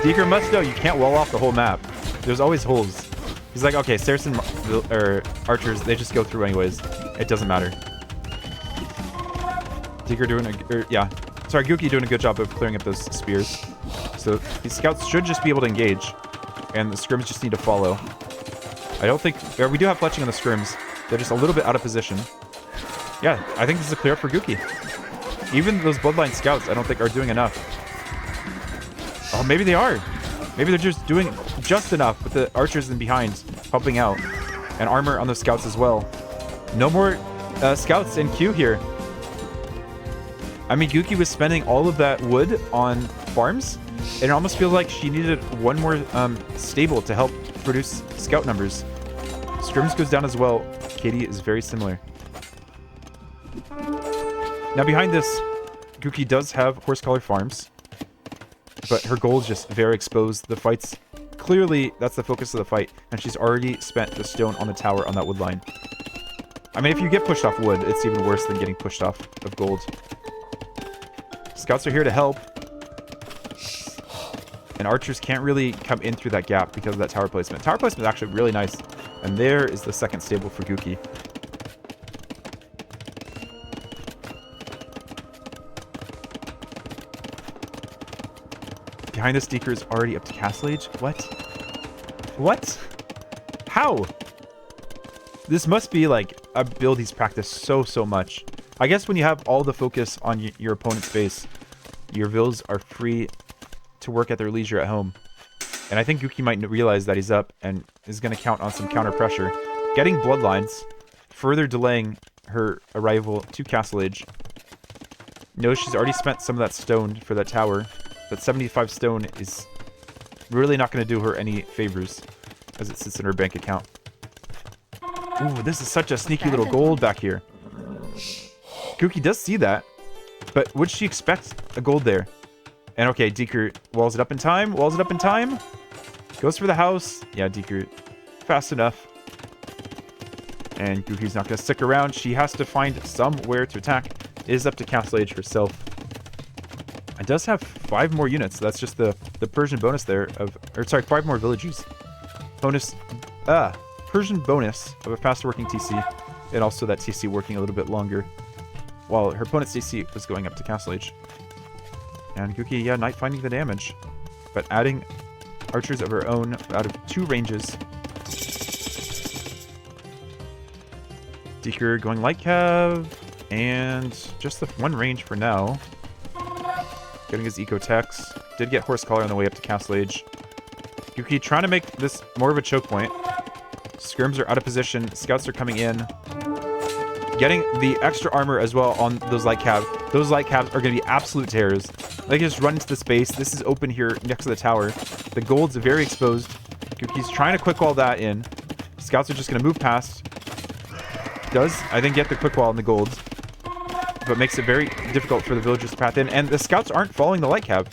Deaker must know you can't wall off the whole map. There's always holes. He's like, okay, Saracen or archers, they just go through anyways. It doesn't matter. Deaker doing Guki doing a good job of clearing up those spears. So these scouts should just be able to engage, and the scrims just need to follow. I don't think... we do have fletching on the scrims. They're just a little bit out of position. Yeah, I think this is a clear up for Guki. Even those bloodline scouts, I don't think, are doing enough. Oh, maybe they are. Maybe they're just doing just enough with the archers in behind helping out. And armor on the scouts as well. No more scouts in queue here. I mean, Guki was spending all of that wood on farms, and it almost feels like she needed one more stable to help produce scout numbers. Scrims goes down as well. Katie is very similar. Now behind this, Guki does have horse collar farms, but her goal is just very exposed. The fight's clearly, that's the focus of the fight, and she's already spent the stone on the tower on that wood line. I mean, if you get pushed off wood, it's even worse than getting pushed off of gold. Scouts are here to help. And archers can't really come in through that gap because of that tower placement. Tower placement is actually really nice. And there is the second stable for Guki. Behind this, Deaker is already up to castle age. What? What? How? This must be like a build he's practiced so much. I guess when you have all the focus on your opponent's base, your vills are free to work at their leisure at home. And I think Guki might realize that he's up and is going to count on some counter pressure. Getting bloodlines, further delaying her arrival to Castle Age. Knows she's already spent some of that stone for that tower, but 75 stone is really not going to do her any favors as it sits in her bank account. Ooh, this is such a sneaky little gold back here. Guki does see that, but would she expect a gold there? And okay, Deaker walls it up in time, goes for the house. Yeah, Deaker, fast enough. And Guki's not going to stick around. She has to find somewhere to attack. It is up to Castle Age herself. It does have 5 more units. That's just the Persian bonus there of... Or sorry, 5 more villagers. Bonus... Persian bonus of a faster working TC. And also that TC working a little bit longer. While her opponent's TC was going up to Castle Age. And Guki, yeah, night finding the damage. But adding archers of her own out of 2 ranges. Deaker going light cav. And just the 1 range for now. Getting his eco techs. Did get horse collar on the way up to Castle Age. Guki trying to make this more of a choke point. Skirms are out of position. Scouts are coming in. Getting the extra armor as well on those light cav. Those light cavs are going to be absolute terrors. They can just run into the space. This is open here next to the tower. The gold's very exposed. Guki's trying to quick wall that in. Scouts are just going to move past. Does, I think, get the quick wall in the gold. But makes it very difficult for the villagers to path in. And the scouts aren't following the light cav.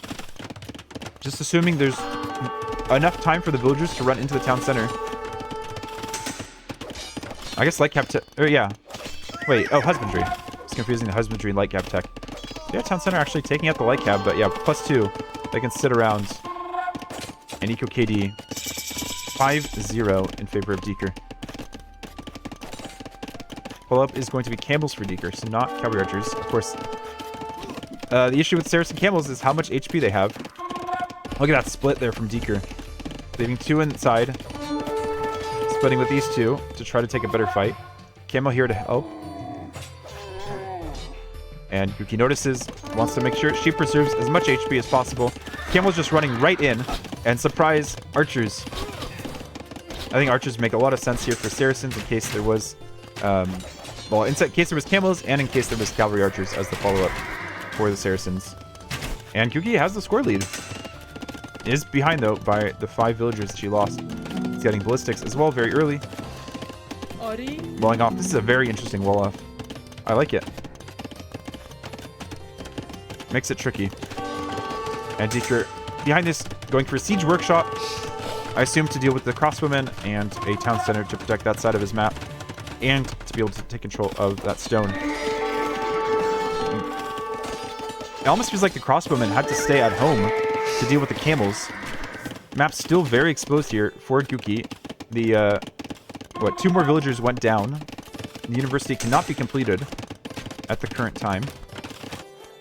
Just assuming there's enough time for the villagers to run into the town center. I guess light cav yeah. Wait, oh, husbandry. It's confusing the husbandry and light cav tech. Yeah, town center actually taking out the light cav, but yeah, +2. They can sit around. And Eco KD 5-0 in favor of Deaker. Pull-up is going to be camels for Deaker, so not cavalry archers. Of course, the issue with Saracen camels is how much HP they have. Look at that split there from Deaker. Leaving 2 inside. Splitting with these 2 to try to take a better fight. Camel here to help. And Guki notices, wants to make sure she preserves as much HP as possible. Camel's just running right in. And surprise, archers. I think archers make a lot of sense here for Saracens in case there was... well, in case there was camels and in case there was cavalry archers as the follow-up for the Saracens. And Guki has the score lead. Is behind, though, by the 5 villagers she lost. He's getting ballistics as well very early. Walling off. This is a very interesting wall-off. I like it. Makes it tricky. And Deaker behind this, going for a siege workshop. I assume to deal with the crossbowmen and a town center to protect that side of his map. And to be able to take control of that stone. It almost feels like the crossbowmen had to stay at home to deal with the camels. Map's still very exposed here for Guki. The, what, 2 more villagers went down. The university cannot be completed at the current time.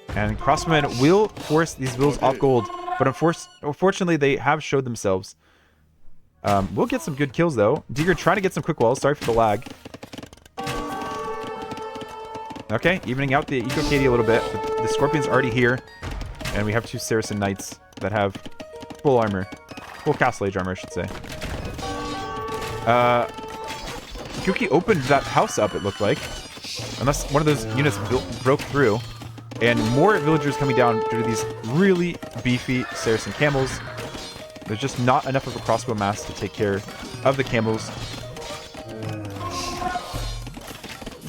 And crossbowmen will force these villas off gold. But unfortunately, they have showed themselves. We'll get some good kills, though. Deaker trying to get some quick walls. Sorry for the lag. Okay, evening out the Eco KD a little bit. The Scorpion's already here. And we have 2 Saracen Knights that have full armor. Full Castle Age armor, I should say. Guki opened that house up, it looked like. Unless one of those units broke through. And more villagers coming down due to these really beefy Saracen camels. There's just not enough of a crossbow mass to take care of the camels.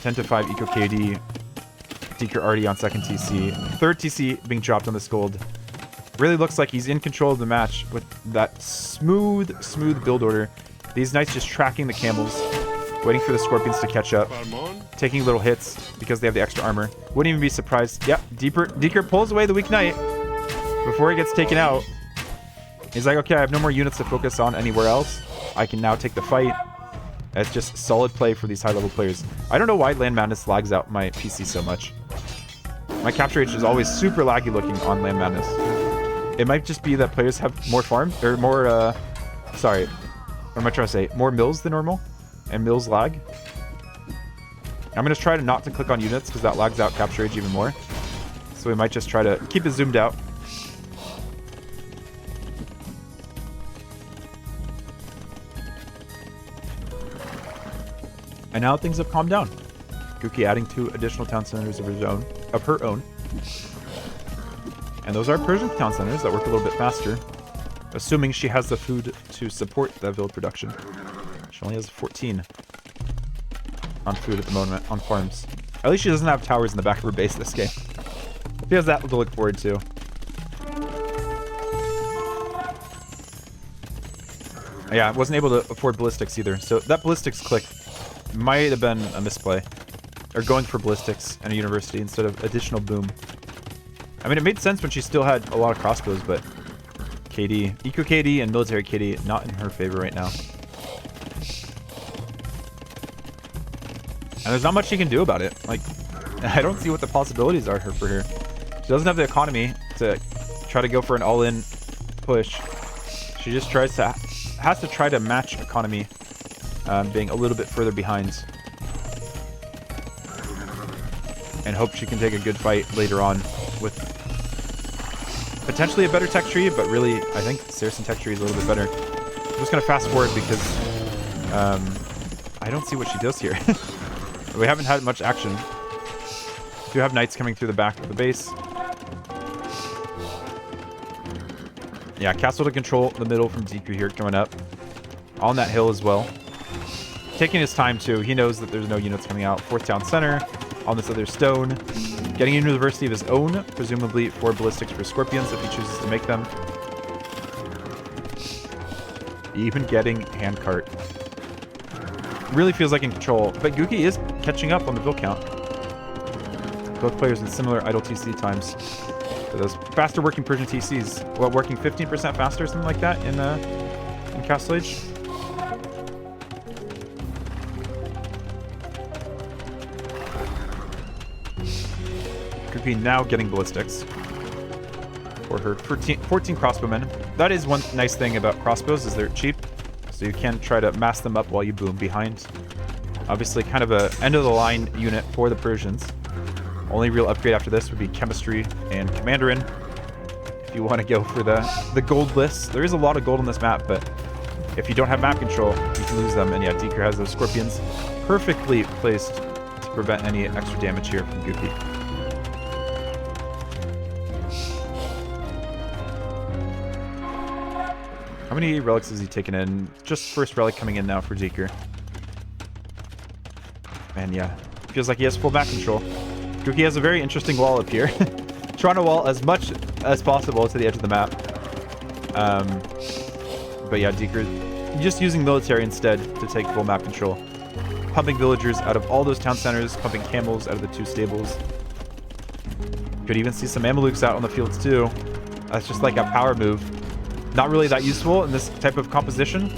10 to 5 Eco KD. Deaker already on second TC. Third TC being dropped on this gold. Really looks like he's in control of the match with that smooth build order. These knights just tracking the camels. Waiting for the Scorpions to catch up. Taking little hits because they have the extra armor. Wouldn't even be surprised. Yep, Deaker pulls away the weak knight before he gets taken out. He's like, okay, I have no more units to focus on anywhere else. I can now take the fight. It's just solid play for these high-level players. I don't know why Land Madness lags out my PC so much. My capture rate is always super laggy looking on Land Madness. It might just be that players have more farms, or more, sorry, what am I trying to say? More mills than normal, and mills lag. I'm going to try not to click on units, because that lags out capture rate even more. So we might just try to keep it zoomed out. And now things have calmed down. Guki adding 2 additional town centers of her own. And those are Persian town centers that work a little bit faster. Assuming she has the food to support that build production. She only has 14 on food at the moment, on farms. At least she doesn't have towers in the back of her base this game. She has that to look forward to. Yeah, I wasn't able to afford ballistics either. So that ballistics click might have been a misplay. Or going for ballistics and a university instead of additional boom. I mean, it made sense when she still had a lot of crossbows, but KD, Eco KD and Military KD, not in her favor right now. And there's not much she can do about it. Like, I don't see what the possibilities are for her. She doesn't have the economy to try to go for an all-in push. She just has to try to match economy, being a little bit further behind. And hope she can take a good fight later on with potentially a better tech tree, but really, I think Saracen tech tree is a little bit better. I'm just going to fast forward because I don't see what she does here. We haven't had much action. We do have knights coming through the back of the base. Yeah, castle to control the middle from Deaker here coming up. On that hill as well. Taking his time too. He knows that there's no units coming out. 4th town center on this other stone. Getting a university of his own, presumably for ballistics for Scorpions if he chooses to make them. Even getting handcart. Really feels like in control, but Guki is catching up on the build count. Both players in similar idle TC times. So those faster working Persian TCs, well, working 15% faster, something like that in Castle Age. Guki now getting ballistics for her 14 crossbowmen. That is one nice thing about crossbows, is they're cheap. So you can try to mask them up while you boom behind. Obviously kind of a end-of-the-line unit for the Persians. Only real upgrade after this would be Chemistry and Commanderin. If you want to go for the gold list. There is a lot of gold on this map, but if you don't have map control, you can lose them. And yeah, Deaker has those Scorpions perfectly placed to prevent any extra damage here from Guki. How many relics has he taken in? Just first relic coming in now for Deaker. And yeah, feels like he has full map control. Guki has a very interesting wall up here. Trying Toronto wall as much as possible to the edge of the map. But yeah, Deaker just using military instead to take full map control. Pumping villagers out of all those town centers, pumping camels out of the 2 stables. Could even see some Mamelukes out on the fields too. That's just like a power move. Not really that useful in this type of composition,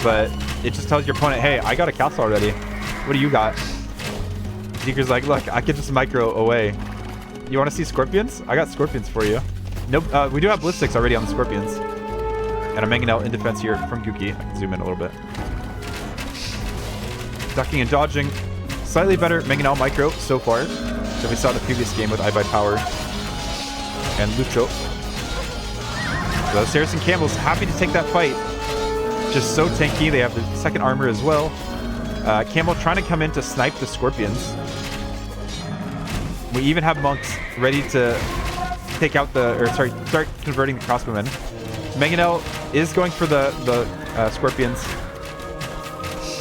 but it just tells your opponent, hey, I got a castle already. What do you got? Deaker's like, look, I can just micro away. You want to see scorpions? I got scorpions for you. Nope, we do have ballistics already on the scorpions. And a mangonel in defense here from Guki. I can zoom in a little bit. Ducking and dodging. Slightly better mangonel micro so far than we saw in the previous game with iBuy Power and Lucho. So those Saracen Camels happy to take that fight. Just so tanky. They have the 2nd armor as well. Camel trying to come in to snipe the scorpions. We even have monks ready to take out start converting the crossbowmen. Mangonel is going for the scorpions.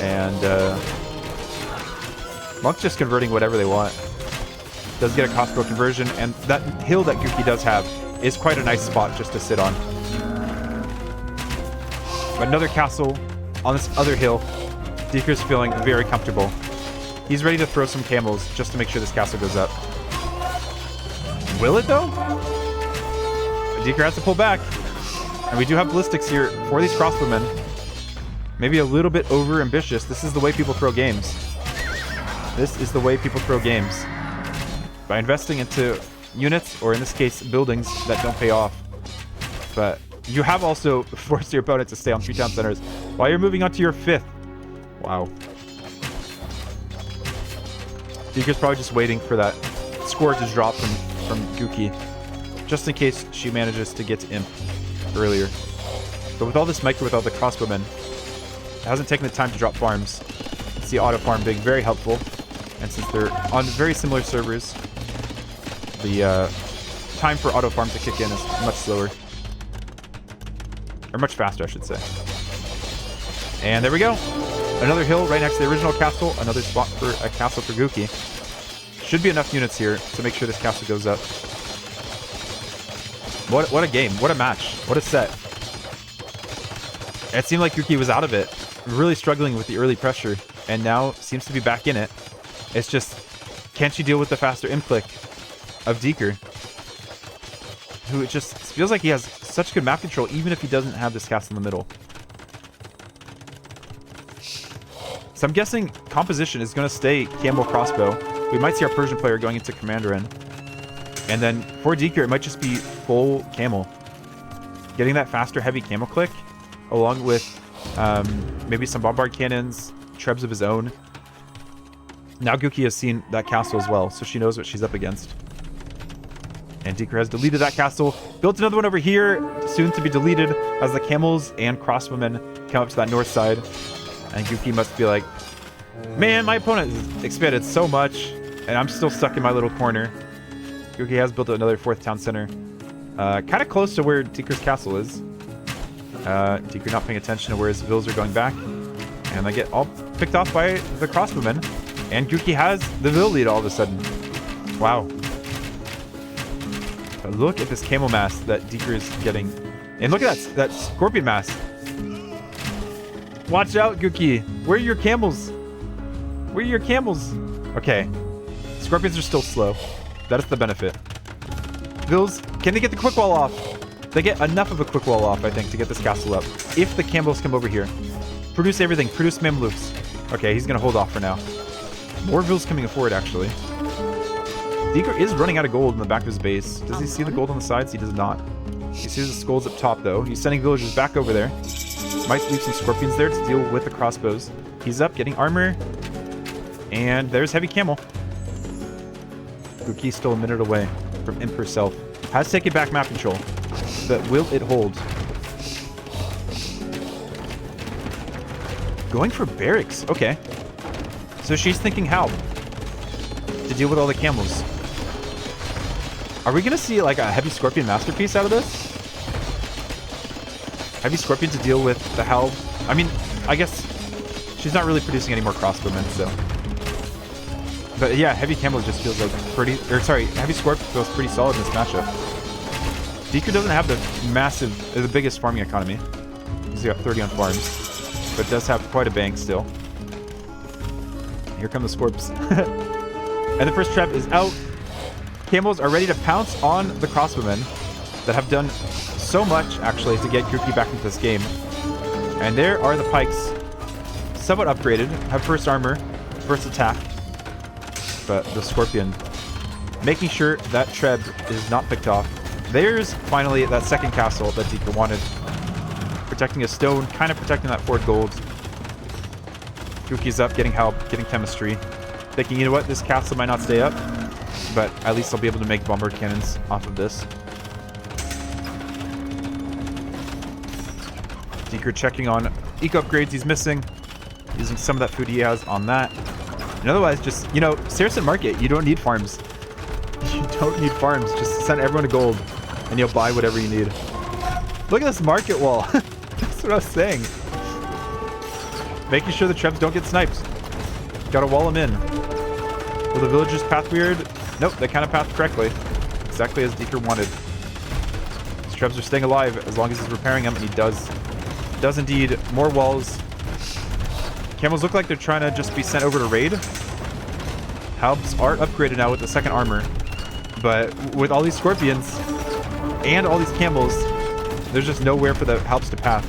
And monk's just converting whatever they want. Does get a crossbow conversion, and that hill that Guki does have is quite a nice spot just to sit on. But another castle on this other hill. Deaker's feeling very comfortable. He's ready to throw some camels just to make sure this castle goes up. Will it though? Deaker has to pull back. And we do have ballistics here for these crossbowmen. Maybe a little bit over ambitious. This is the way people throw games. This is the way people throw games. By investing into units, or in this case, buildings that don't pay off. But you have also forced your opponent to stay on 3 town centers while you're moving on to your 5th. Wow. Deaker's probably just waiting for that score to drop from Guki, just in case she manages to get to Imp earlier. But with all this micro, with all the crossbowmen, it hasn't taken the time to drop farms. It's the auto farm being very helpful. And since they're on very similar servers, the time for auto farm to kick in is much slower. Or much faster, I should say. And there we go. Another hill right next to the original castle. Another spot for a castle for Guki. Should be enough units here to make sure this castle goes up. What a game. What a match. What a set. It seemed like Guki was out of it. Really struggling with the early pressure. And now seems to be back in it. It's just, can't she deal with the faster in-click of Deaker? Who it just feels like he has such good map control, even if he doesn't have this castle in the middle. So I'm guessing composition is going to stay Camel Crossbow. We might see our Persian player going into Commander in. And then for Deaker, it might just be full Camel. Getting that faster heavy Camel click, along with maybe some Bombard Cannons, Trebs of his own. Now Guki has seen that castle as well, so she knows what she's up against. And Deaker has deleted that castle. Built another one over here, soon to be deleted, as the camels and crossbowmen come up to that north side. And Guki must be like, man, my opponent has expanded so much, and I'm still stuck in my little corner. Guki has built another 4th town center. Kind of close to where Deaker's castle is. Deaker not paying attention to where his villas are going back. And they get all picked off by the crossbowmen. And Guki has the Vil lead all of a sudden. Wow. But look at this camel mass that Deaker is getting. And look at that scorpion mass. Watch out, Guki. Where are your camels? Where are your camels? Okay. Scorpions are still slow. That is the benefit. Vils, can they get the quick wall off? They get enough of a quick wall off, I think, to get this castle up. If the camels come over here. Produce everything. Produce Mamelukes. Okay, he's going to hold off for now. More Vils coming forward, actually. Deaker is running out of gold in the back of his base. Does he see the gold on the sides? He does not. He sees the skulls up top, though. He's sending villagers back over there. Might leave some scorpions there to deal with the crossbows. He's up, getting armor. And there's heavy camel. Guki's still a minute away from Imp herself. Has taken back map control. But will it hold? Going for barracks. Okay. So she's thinking how to deal with all the camels. Are we going to see like a heavy scorpion masterpiece out of this? Heavy scorpion to deal with the Helm. I mean, I guess she's not really producing any more crossbowmen, so. But yeah, heavy camo just feels like pretty, or sorry, heavy Scorp feels pretty solid in this matchup. Deaker doesn't have the biggest farming economy. He's got 30 on farms, but does have quite a bank still. Here come the Scorps. And the first trap is out. Camels are ready to pounce on the crossbowmen that have done so much, actually, to get Guki back into this game. And there are the pikes. Somewhat upgraded. Have first armor, first attack. But the Scorpion making sure that Treb is not picked off. There's finally that second castle that Deaker wanted. Protecting a stone, kind of protecting that forward gold. Guki's up, getting help, getting chemistry. Thinking, you know what, this castle might not stay up, but at least I'll be able to make bombard cannons off of this. Deaker checking on eco upgrades he's missing, using some of that food he has on that. And otherwise, just, you know, Saracen Market, you don't need farms. You don't need farms. Just send everyone to gold, and you'll buy whatever you need. Look at this market wall. That's what I was saying. Making sure the Trebs don't get sniped. Gotta wall them in. Will the villagers path weird? Nope, they kind of pathed correctly. Exactly as Deaker wanted. These Trebs are staying alive as long as he's repairing them, and he does. Does indeed. More walls. Camels look like they're trying to just be sent over to raid. Halbs are upgraded now with the second armor. But with all these Scorpions and all these camels, there's just nowhere for the Halbs to path.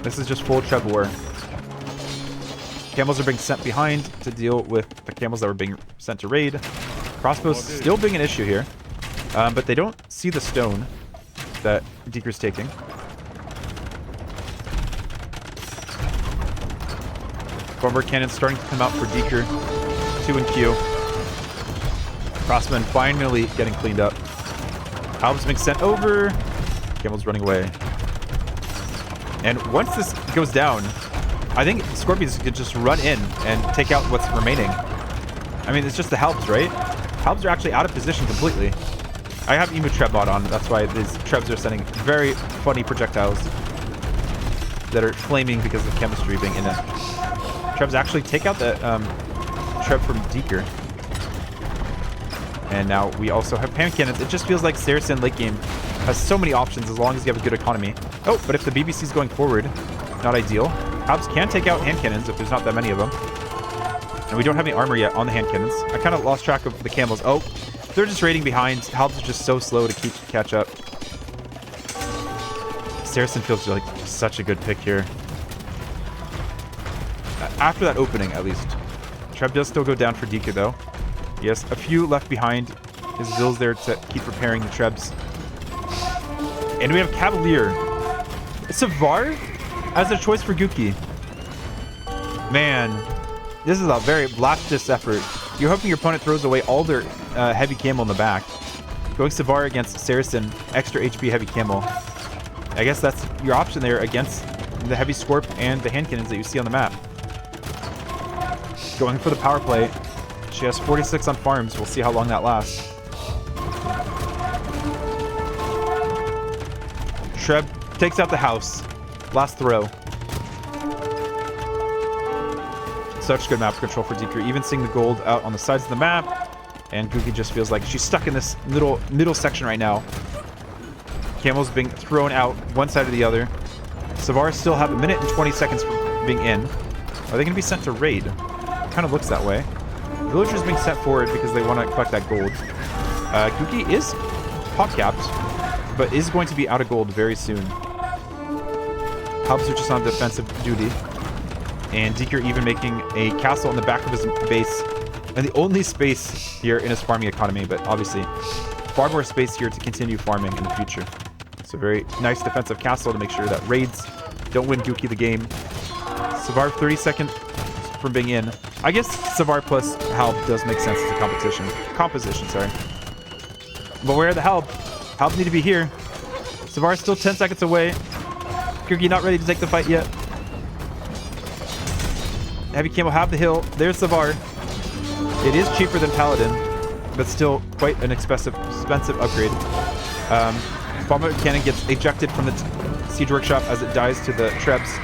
This is just full Treb war. Camels are being sent behind to deal with the camels that were being sent to raid. Crossbows still being an issue here. But they don't see the stone that Deaker's taking. Bombard cannons starting to come out for Deaker. 2 in queue. Crossmen finally getting cleaned up. Halbs being sent over. Camels running away. And once this goes down, I think Scorpions could just run in and take out what's remaining. I mean, it's just the Halbs, right? Halbs are actually out of position completely. I have Emu Treb mod on. That's why these Trebs are sending very funny projectiles that are flaming because of chemistry being in it. Trebs actually take out the Treb from Deaker. And now we also have hand cannons. It just feels like Saracen late game has so many options as long as you have a good economy. Oh, but if the BBC's going forward, not ideal. Halbs can take out hand cannons if there's not that many of them. And we don't have any armor yet on the hand cannons. I kind of lost track of the camels. Oh, they're just raiding behind. Halbs are just so slow to catch up. Saracen feels like such a good pick here. After that opening, at least. Treb does still go down for Deaker, though. Yes, a few left behind. His Zill's there to keep repairing the Trebs. And we have Cavalier. Savar as a choice for Guki. Man, this is a very last-ditch effort. You're hoping your opponent throws away all their heavy camel in the back. Going Savar against Saracen, extra HP heavy camel. I guess that's your option there against the heavy Scorp and the hand cannons that you see on the map. Going for the power play. She has 46 on farms. We'll see how long that lasts. Treb takes out the house. Last throw. Such good map control for Deaker. Even seeing the gold out on the sides of the map. And Guki just feels like she's stuck in this middle section right now. Camels being thrown out one side or the other. Savar still have 1 minute and 20 seconds for being in. Are they going to be sent to raid? Kind of looks that way. Villagers being sent forward because they want to collect that gold. Guki is pop capped, but is going to be out of gold very soon. Halbs are just on defensive duty. And Deaker even making a castle on the back of his base. And the only space here in his farming economy, but obviously far more space here to continue farming in the future. So very nice defensive castle to make sure that raids don't win Guki the game. Savar 30 seconds from being in. I guess Savar plus Halb does make sense as a composition, sorry. But where are the Halb? Halb need to be here. Savar still 10 seconds away. Guki not ready to take the fight yet. Heavy Camel have the hill. There's Savar. It is cheaper than Paladin, but still quite an expensive upgrade. Bomber Cannon gets ejected from the Siege Workshop as it dies to the Trebs.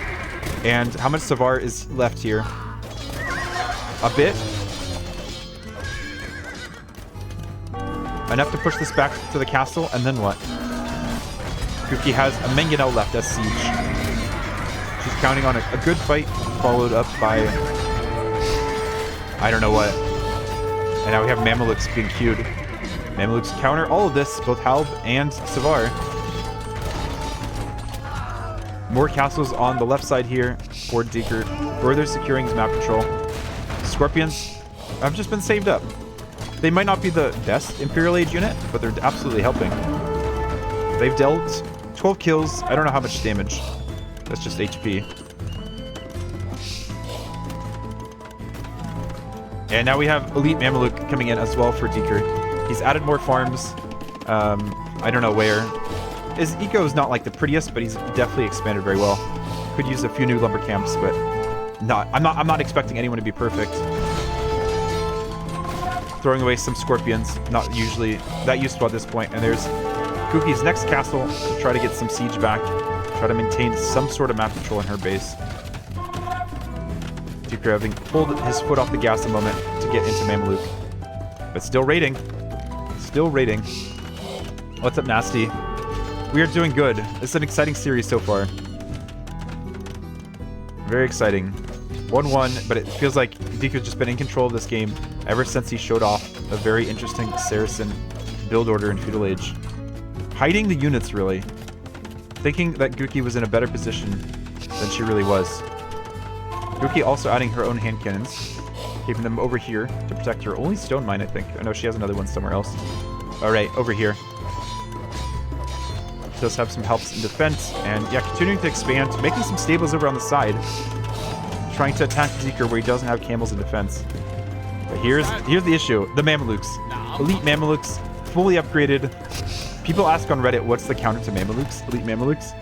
And how much Savar is left here? A bit. Enough to push this back to the castle, and then what? Guki has a Mangonel left as siege. She's counting on a good fight, followed up by... I don't know what. And now we have Mamelukes being queued. Mamelukes counter all of this, both Halb and Savar. More castles on the left side here for Deaker, further securing his map control. Scorpions have just been saved up. They might not be the best Imperial Age unit, but they're absolutely helping. They've dealt 12 kills. I don't know how much damage. That's just HP. And now we have Elite Mameluke coming in as well for Deaker. He's added more farms. I don't know where. His eco is not like the prettiest, but he's definitely expanded very well. Could use a few new lumber camps, but I'm not expecting anyone to be perfect. Throwing away some scorpions, not usually that useful at this point. And there's Guki's next castle to try to get some siege back, try to maintain some sort of map control in her base. Deaker having pulled his foot off the gas a moment to get into Mameluke, but still raiding. Still raiding. What's up, Nasty? We are doing good. It's an exciting series so far. Very exciting. 1-1, but it feels like Deaker's just been in control of this game ever since he showed off a very interesting Saracen build order in Feudal Age. Hiding the units, really. Thinking that Guki was in a better position than she really was. Guki also adding her own hand cannons, keeping them over here to protect her only stone mine, I think. I know she has another one somewhere else. Alright, over here. Does have some helps in defense, and yeah, continuing to expand, making some stables over on the side. Trying to attack Deaker where he doesn't have camels in defense. But here's the issue. The Mamelukes. Elite Mamelukes, fully upgraded. People ask on Reddit, what's the counter to Mamelukes? Elite Mamelukes?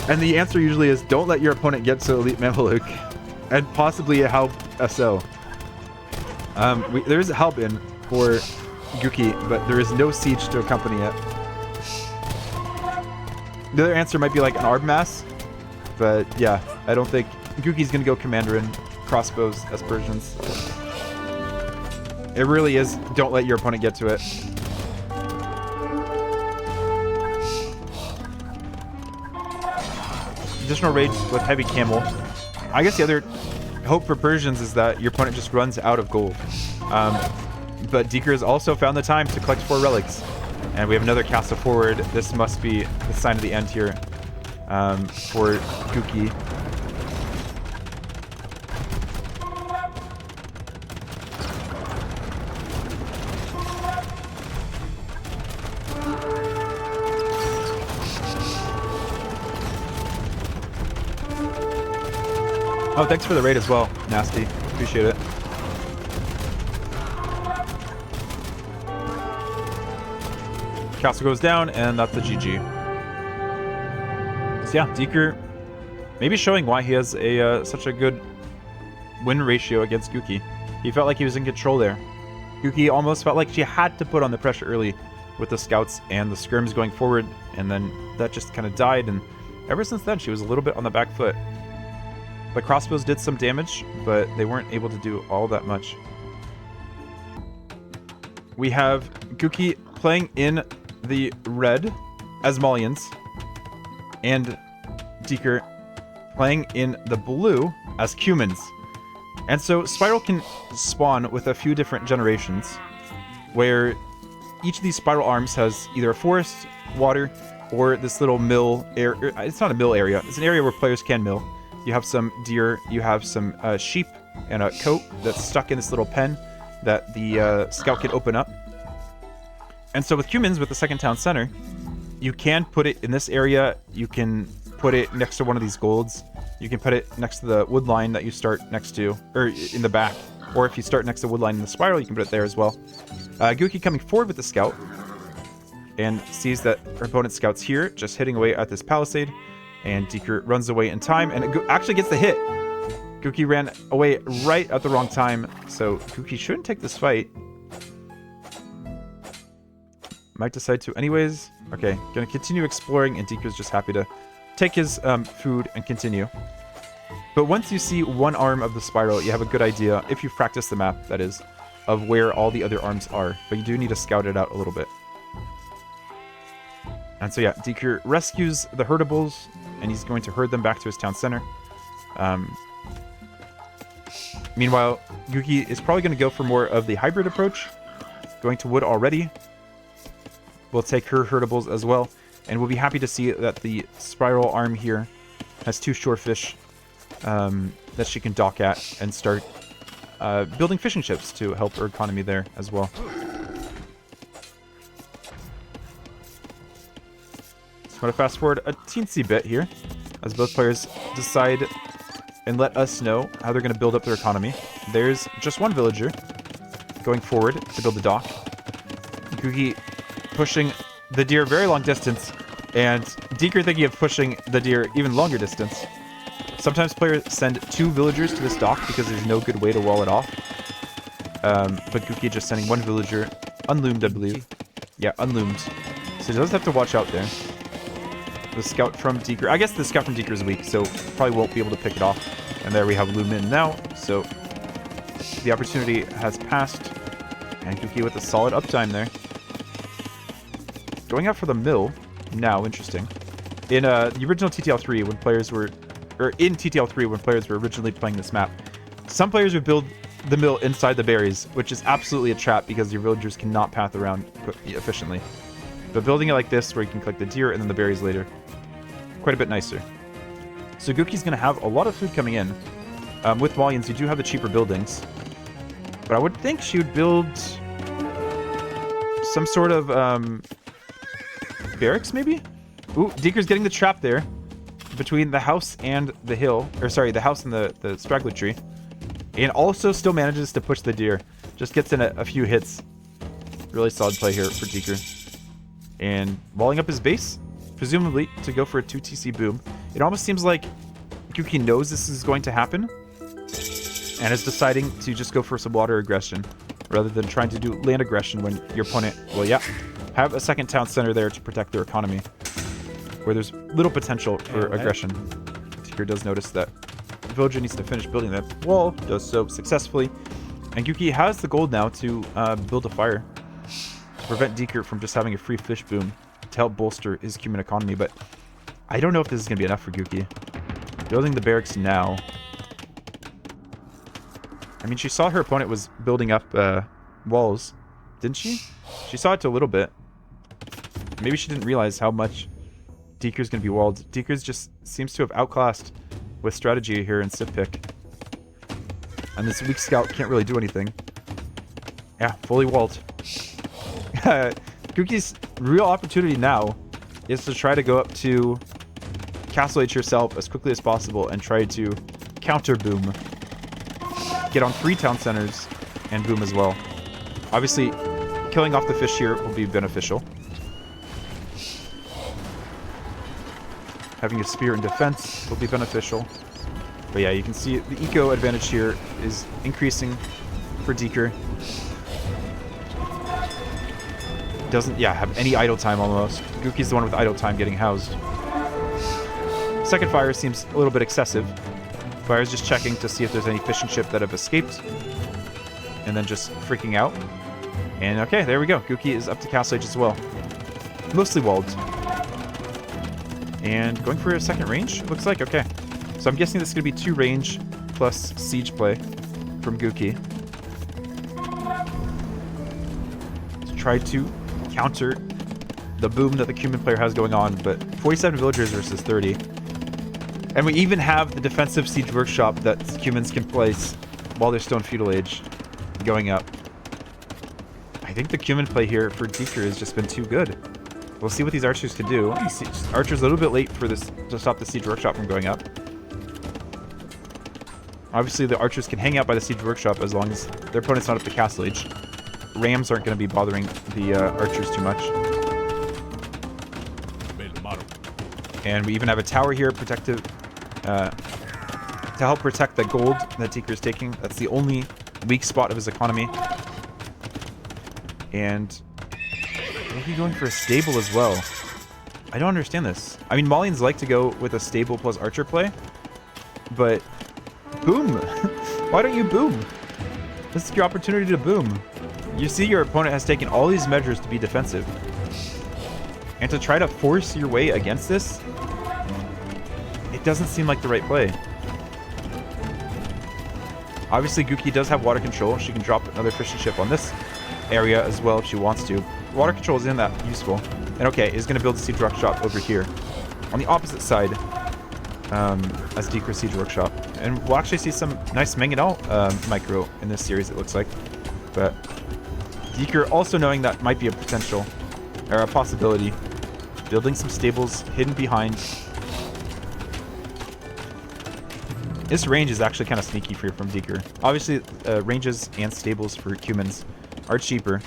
And the answer usually is, don't let your opponent get to Elite Mameluke. And possibly a Halb SO. There's a Halb in for Guki, but there is no siege to accompany it. The other answer might be like an Arb Mass. But yeah, I don't think Guki's gonna go Commander in crossbows as Persians. It really is, don't let your opponent get to it. Additional raids with heavy camel. I guess the other hope for Persians is that your opponent just runs out of gold. But Deaker has also found the time to collect 4 relics. And we have another castle forward. This must be the sign of the end here for Guki. Oh, thanks for the raid as well, Nasty. Appreciate it. Castle goes down, and that's the GG. So yeah, Deaker maybe showing why he has such a good win ratio against Guki. He felt like he was in control there. Guki almost felt like she had to put on the pressure early with the scouts and the scrims going forward, and then that just kind of died, and ever since then she was a little bit on the back foot. The crossbows did some damage, but they weren't able to do all that much. We have Guki playing in the red as Malians, and Deaker playing in the blue as Cumans. And so Spiral can spawn with a few different generations, where each of these Spiral arms has either a forest, water, or this little mill area. It's not a mill area, it's an area where players can mill. You have some deer, you have some sheep, and a coat that's stuck in this little pen that the scout can open up. And so with Cumans, with the second town center, you can put it in this area, you can put it next to one of these golds, you can put it next to the wood line that you start next to, or in the back. Or if you start next to wood line in the spiral, you can put it there as well. Guki coming forward with the scout, and sees that her opponent's scout's here, just hitting away at this palisade. And Deaker runs away in time, and it actually gets the hit. Guki ran away right at the wrong time, so Guki shouldn't take this fight. Might decide to anyways. Okay, gonna continue exploring, and Deaker's just happy to take his food and continue. But once you see one arm of the spiral, you have a good idea, if you've practiced the map, that is, of where all the other arms are, but you do need to scout it out a little bit. And so yeah, Deaker rescues the herdables, and he's going to herd them back to his town center. Meanwhile, Guki is probably going to go for more of the hybrid approach, going to wood already. We'll take her herdables as well, and we'll be happy to see that the spiral arm here has 2 shorefish that she can dock at and start building fishing ships to help her economy there as well. Just want to fast forward a teensy bit here as both players decide and let us know how they're going to build up their economy. There's just one villager going forward to build the dock. Guki pushing the deer very long distance, and Deaker thinking of pushing the deer even longer distance. Sometimes players send 2 villagers to this dock because there's no good way to wall it off. But Guki just sending 1 villager, unloomed I believe. Yeah, unloomed. So he does have to watch out there. The scout from Deaker, I guess the scout from Deaker is weak, so probably won't be able to pick it off. And there we have loom in now, so the opportunity has passed. And Guki with a solid uptime there. Going out for the mill now, interesting. In the original TTL3, when players were, or in TTL3 when players were originally playing this map, some players would build the mill inside the berries, which is absolutely a trap because your villagers cannot path around efficiently. But building it like this, where you can collect the deer and then the berries later, quite a bit nicer. So Guki's going to have a lot of food coming in. With Malians, you do have the cheaper buildings. But I would think she would build some sort of barracks, maybe? Ooh, Deaker's getting the trap there between the house and the hill. Or sorry, the house and the straggler tree. And also still manages to push the deer. Just gets in a few hits. Really solid play here for Deaker. And walling up his base, presumably to go for a 2 TC boom. It almost seems like Guki knows this is going to happen and is deciding to just go for some water aggression rather than trying to do land aggression when your opponent will, yeah, have a second town center there to protect their economy where there's little potential for aggression. Deaker does notice that the villager needs to finish building that wall, does so successfully, and Guki has the gold now to build a fire to prevent Deaker from just having a free fish boom to help bolster his human economy, but I don't know if this is going to be enough for Guki. Building the barracks now. I mean, she saw her opponent was building up walls, didn't she? She saw it a little bit. Maybe she didn't realize how much Deaker's going to be walled. Deaker's just seems to have outclassed with strategy here in Civ Pick. And this weak scout can't really do anything. Yeah, fully walled. Guki's real opportunity now is to try to go up to Castle H herself as quickly as possible and try to counter boom. Get on 3 town centers and boom as well. Obviously, killing off the fish here will be beneficial. Having a spear in defense will be beneficial. But yeah, you can see the eco advantage here is increasing for Deaker. Doesn't, yeah, have any idle time almost. Guki's the one with idle time getting housed. Second fire seems a little bit excessive. Fire's just checking to see if there's any fishing ship that have escaped. And then just freaking out. And okay, there we go. Guki is up to Castle Age as well. Mostly walled. And going for a second range, looks like, okay. So I'm guessing this is going to be 2 range plus siege play from Guki. To try to counter the boom that the Cumin player has going on, but 47 villagers versus 30. And we even have the defensive siege workshop that Cumins can place while they're still in feudal age going up. I think the Cumin play here for Deaker has just been too good. We'll see what these archers can do. Archer's a little bit late for this to stop the siege workshop from going up. Obviously, the archers can hang out by the siege workshop as long as their opponent's not up to Castle Age. Rams aren't going to be bothering the archers too much. And we even have a tower here, protective, to help protect the gold that Deaker's taking. That's the only weak spot of his economy. And maybe going for a stable as well. I don't understand this. I mean, Malians like to go with a stable plus archer play, but boom. Why don't you boom? This is your opportunity to boom. You see your opponent has taken all these measures to be defensive. And to try to force your way against this, it doesn't seem like the right play. Obviously, Guki does have water control. She can drop another fishing ship on this area as well if she wants to. Water control isn't that useful. And okay, is going to build a siege workshop over here. On the opposite side, as Deaker siege workshop. And we'll actually see some nice mangonel micro in this series, it looks like. But Deaker also knowing that might be a potential, or a possibility. Building some stables hidden behind. This range is actually kind of sneaky from Deaker. Obviously, ranges and stables for humans are cheaper.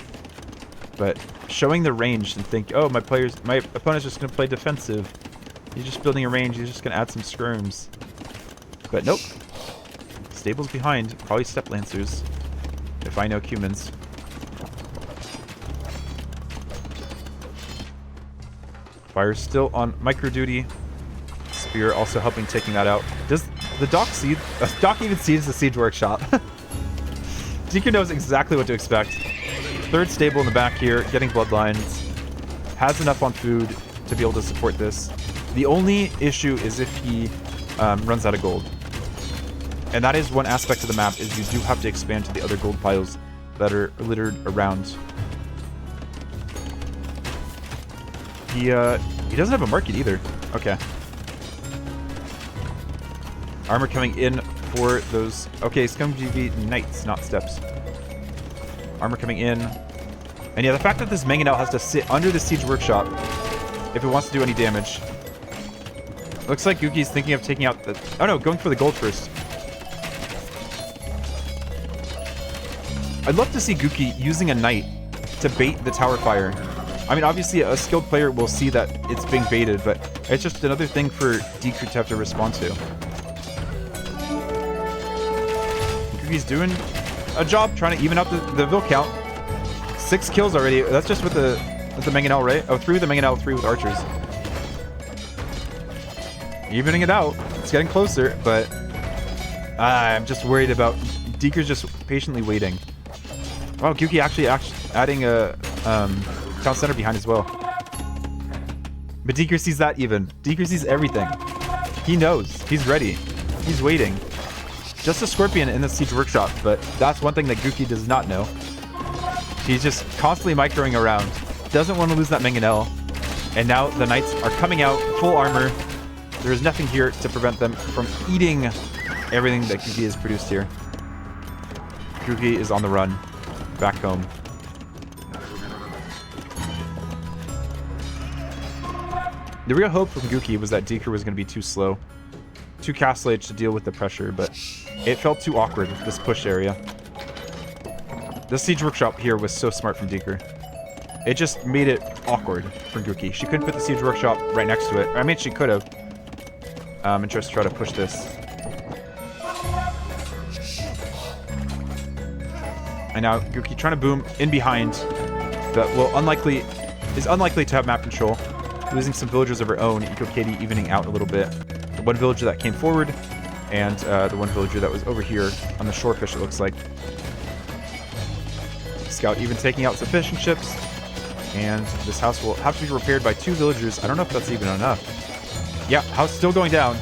But showing the range and think, oh, my opponent's just going to play defensive. He's just building a range. He's just going to add some skirms. But nope. Stables behind. Probably step lancers. If I know humans. Fire's still on micro duty. Spear also helping taking that out. Does the Doc see? Doc even sees the siege workshop. Deaker knows exactly what to expect. Third stable in the back here, getting bloodlines. Has enough on food to be able to support this. The only issue is if he runs out of gold. And that is one aspect of the map, is you do have to expand to the other gold piles that are littered around. He doesn't have a market either. Okay. Armor coming in for those. Okay, it's going to be knights, not steps. Armor coming in. And yeah, the fact that this mangonel has to sit under the siege workshop if it wants to do any damage. Looks like Guki's thinking of taking out the... Oh no, going for the gold first. I'd love to see Guki using a knight to bait the tower fire. I mean, obviously a skilled player will see that it's being baited, but it's just another thing for Deaker to have to respond to. Guki's doing a job trying to even out the vill count. 6 kills already. That's just with the mangonel, right? Oh, 3 with the mangonel, 3 with archers. Evening it out. It's getting closer, but I'm just worried about Deaker's just patiently waiting. Wow, Guki actually adding a town center behind as well. But Deaker sees that even. Deaker sees everything. He knows. He's ready. He's waiting. Just a scorpion in the siege workshop, but that's one thing that Guki does not know. He's just constantly microing around. Doesn't want to lose that mangonel. And now the knights are coming out, full armor. There is nothing here to prevent them from eating everything that Guki has produced here. Guki is on the run. Back home. The real hope from Guki was that Deaker was going to be too slow. Too castle age to deal with the pressure, but it felt too awkward with this push area. The siege workshop here was so smart from Deaker. It just made it awkward for Guki. She couldn't put the siege workshop right next to it. I mean, she could have. And just try to push this. And now Guki trying to boom in behind. That is unlikely to have map control. Losing some villagers of her own. Eco Katie evening out a little bit. The one villager that came forward, and the one villager that was over here on the shorefish, it looks like. Scout even taking out some fishing ships. And this house will have to be repaired by 2 villagers. I don't know if that's even enough. Yeah, house still going down.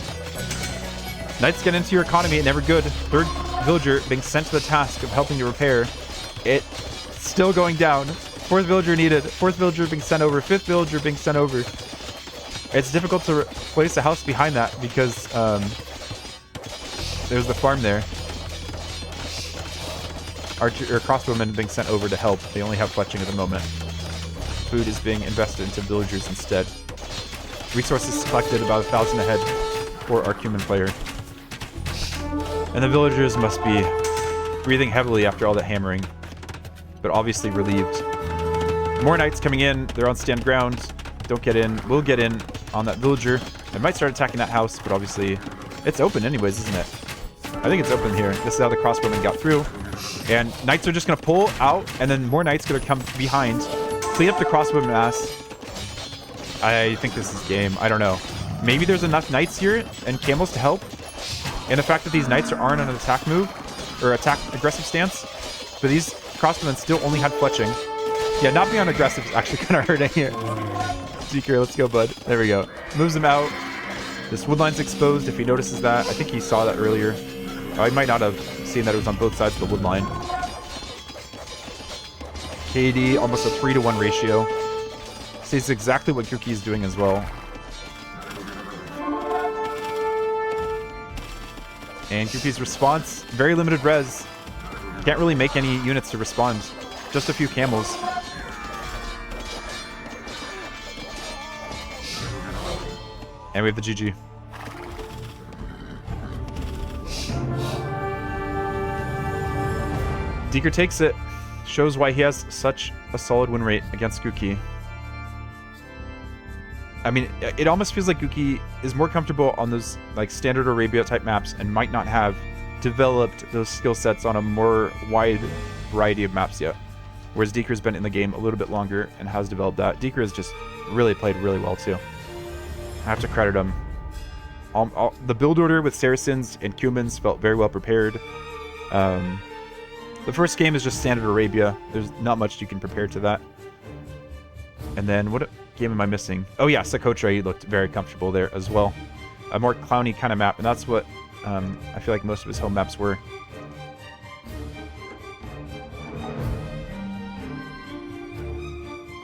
Knights get into your economy, never good. 3rd villager being sent to the task of helping to repair. It still going down. 4th villager needed. 4th villager being sent over. 5th villager being sent over. It's difficult to place a house behind that because there's the farm there. Archer or crossbowmen being sent over to help. They only have fletching at the moment. Food is being invested into villagers instead. Resources collected about 1,000 ahead for our human player. And the villagers must be breathing heavily after all that hammering, but obviously relieved. More knights coming in. They're on stand ground. Don't get in. We'll get in on that villager. They might start attacking that house, but obviously it's open anyways, isn't it? I think it's open here. This is how the crossbowmen got through. And knights are just going to pull out, and then more knights going to come behind. Clean up the crossbowman mass. I think this is game. I don't know. Maybe there's enough knights here and camels to help. And the fact that these knights aren't on an attack move, or aggressive stance, But these crossbowmen still only had fletching. Yeah, not being on aggressive is actually kind of hurting here. Deaker, let's go, bud. There we go. Moves him out. This woodline's exposed if he notices that. I think he saw that earlier. I might not have seen that it was on both sides of the woodline. KD, almost a 3-to-1 ratio. Sees exactly what Guki is doing as well. And Guki's response, very limited res. Can't really make any units to respond. Just a few camels. And we have the GG. Deaker takes it. Shows why he has such a solid win rate against Guki. I mean, it almost feels like Guki is more comfortable on those like standard Arabia type maps and might not have developed those skill sets on a more wide variety of maps yet. Whereas Deaker's been in the game a little bit longer and has developed that. Deaker has just really played really well too. I have to credit him. The build order with Saracens and Cumans felt very well prepared. The first game is just standard Arabia. There's not much you can prepare to that. And then what game am I missing? Oh yeah, Socotra, he looked very comfortable there as well. A more clowny kind of map, and that's what I feel like most of his home maps were.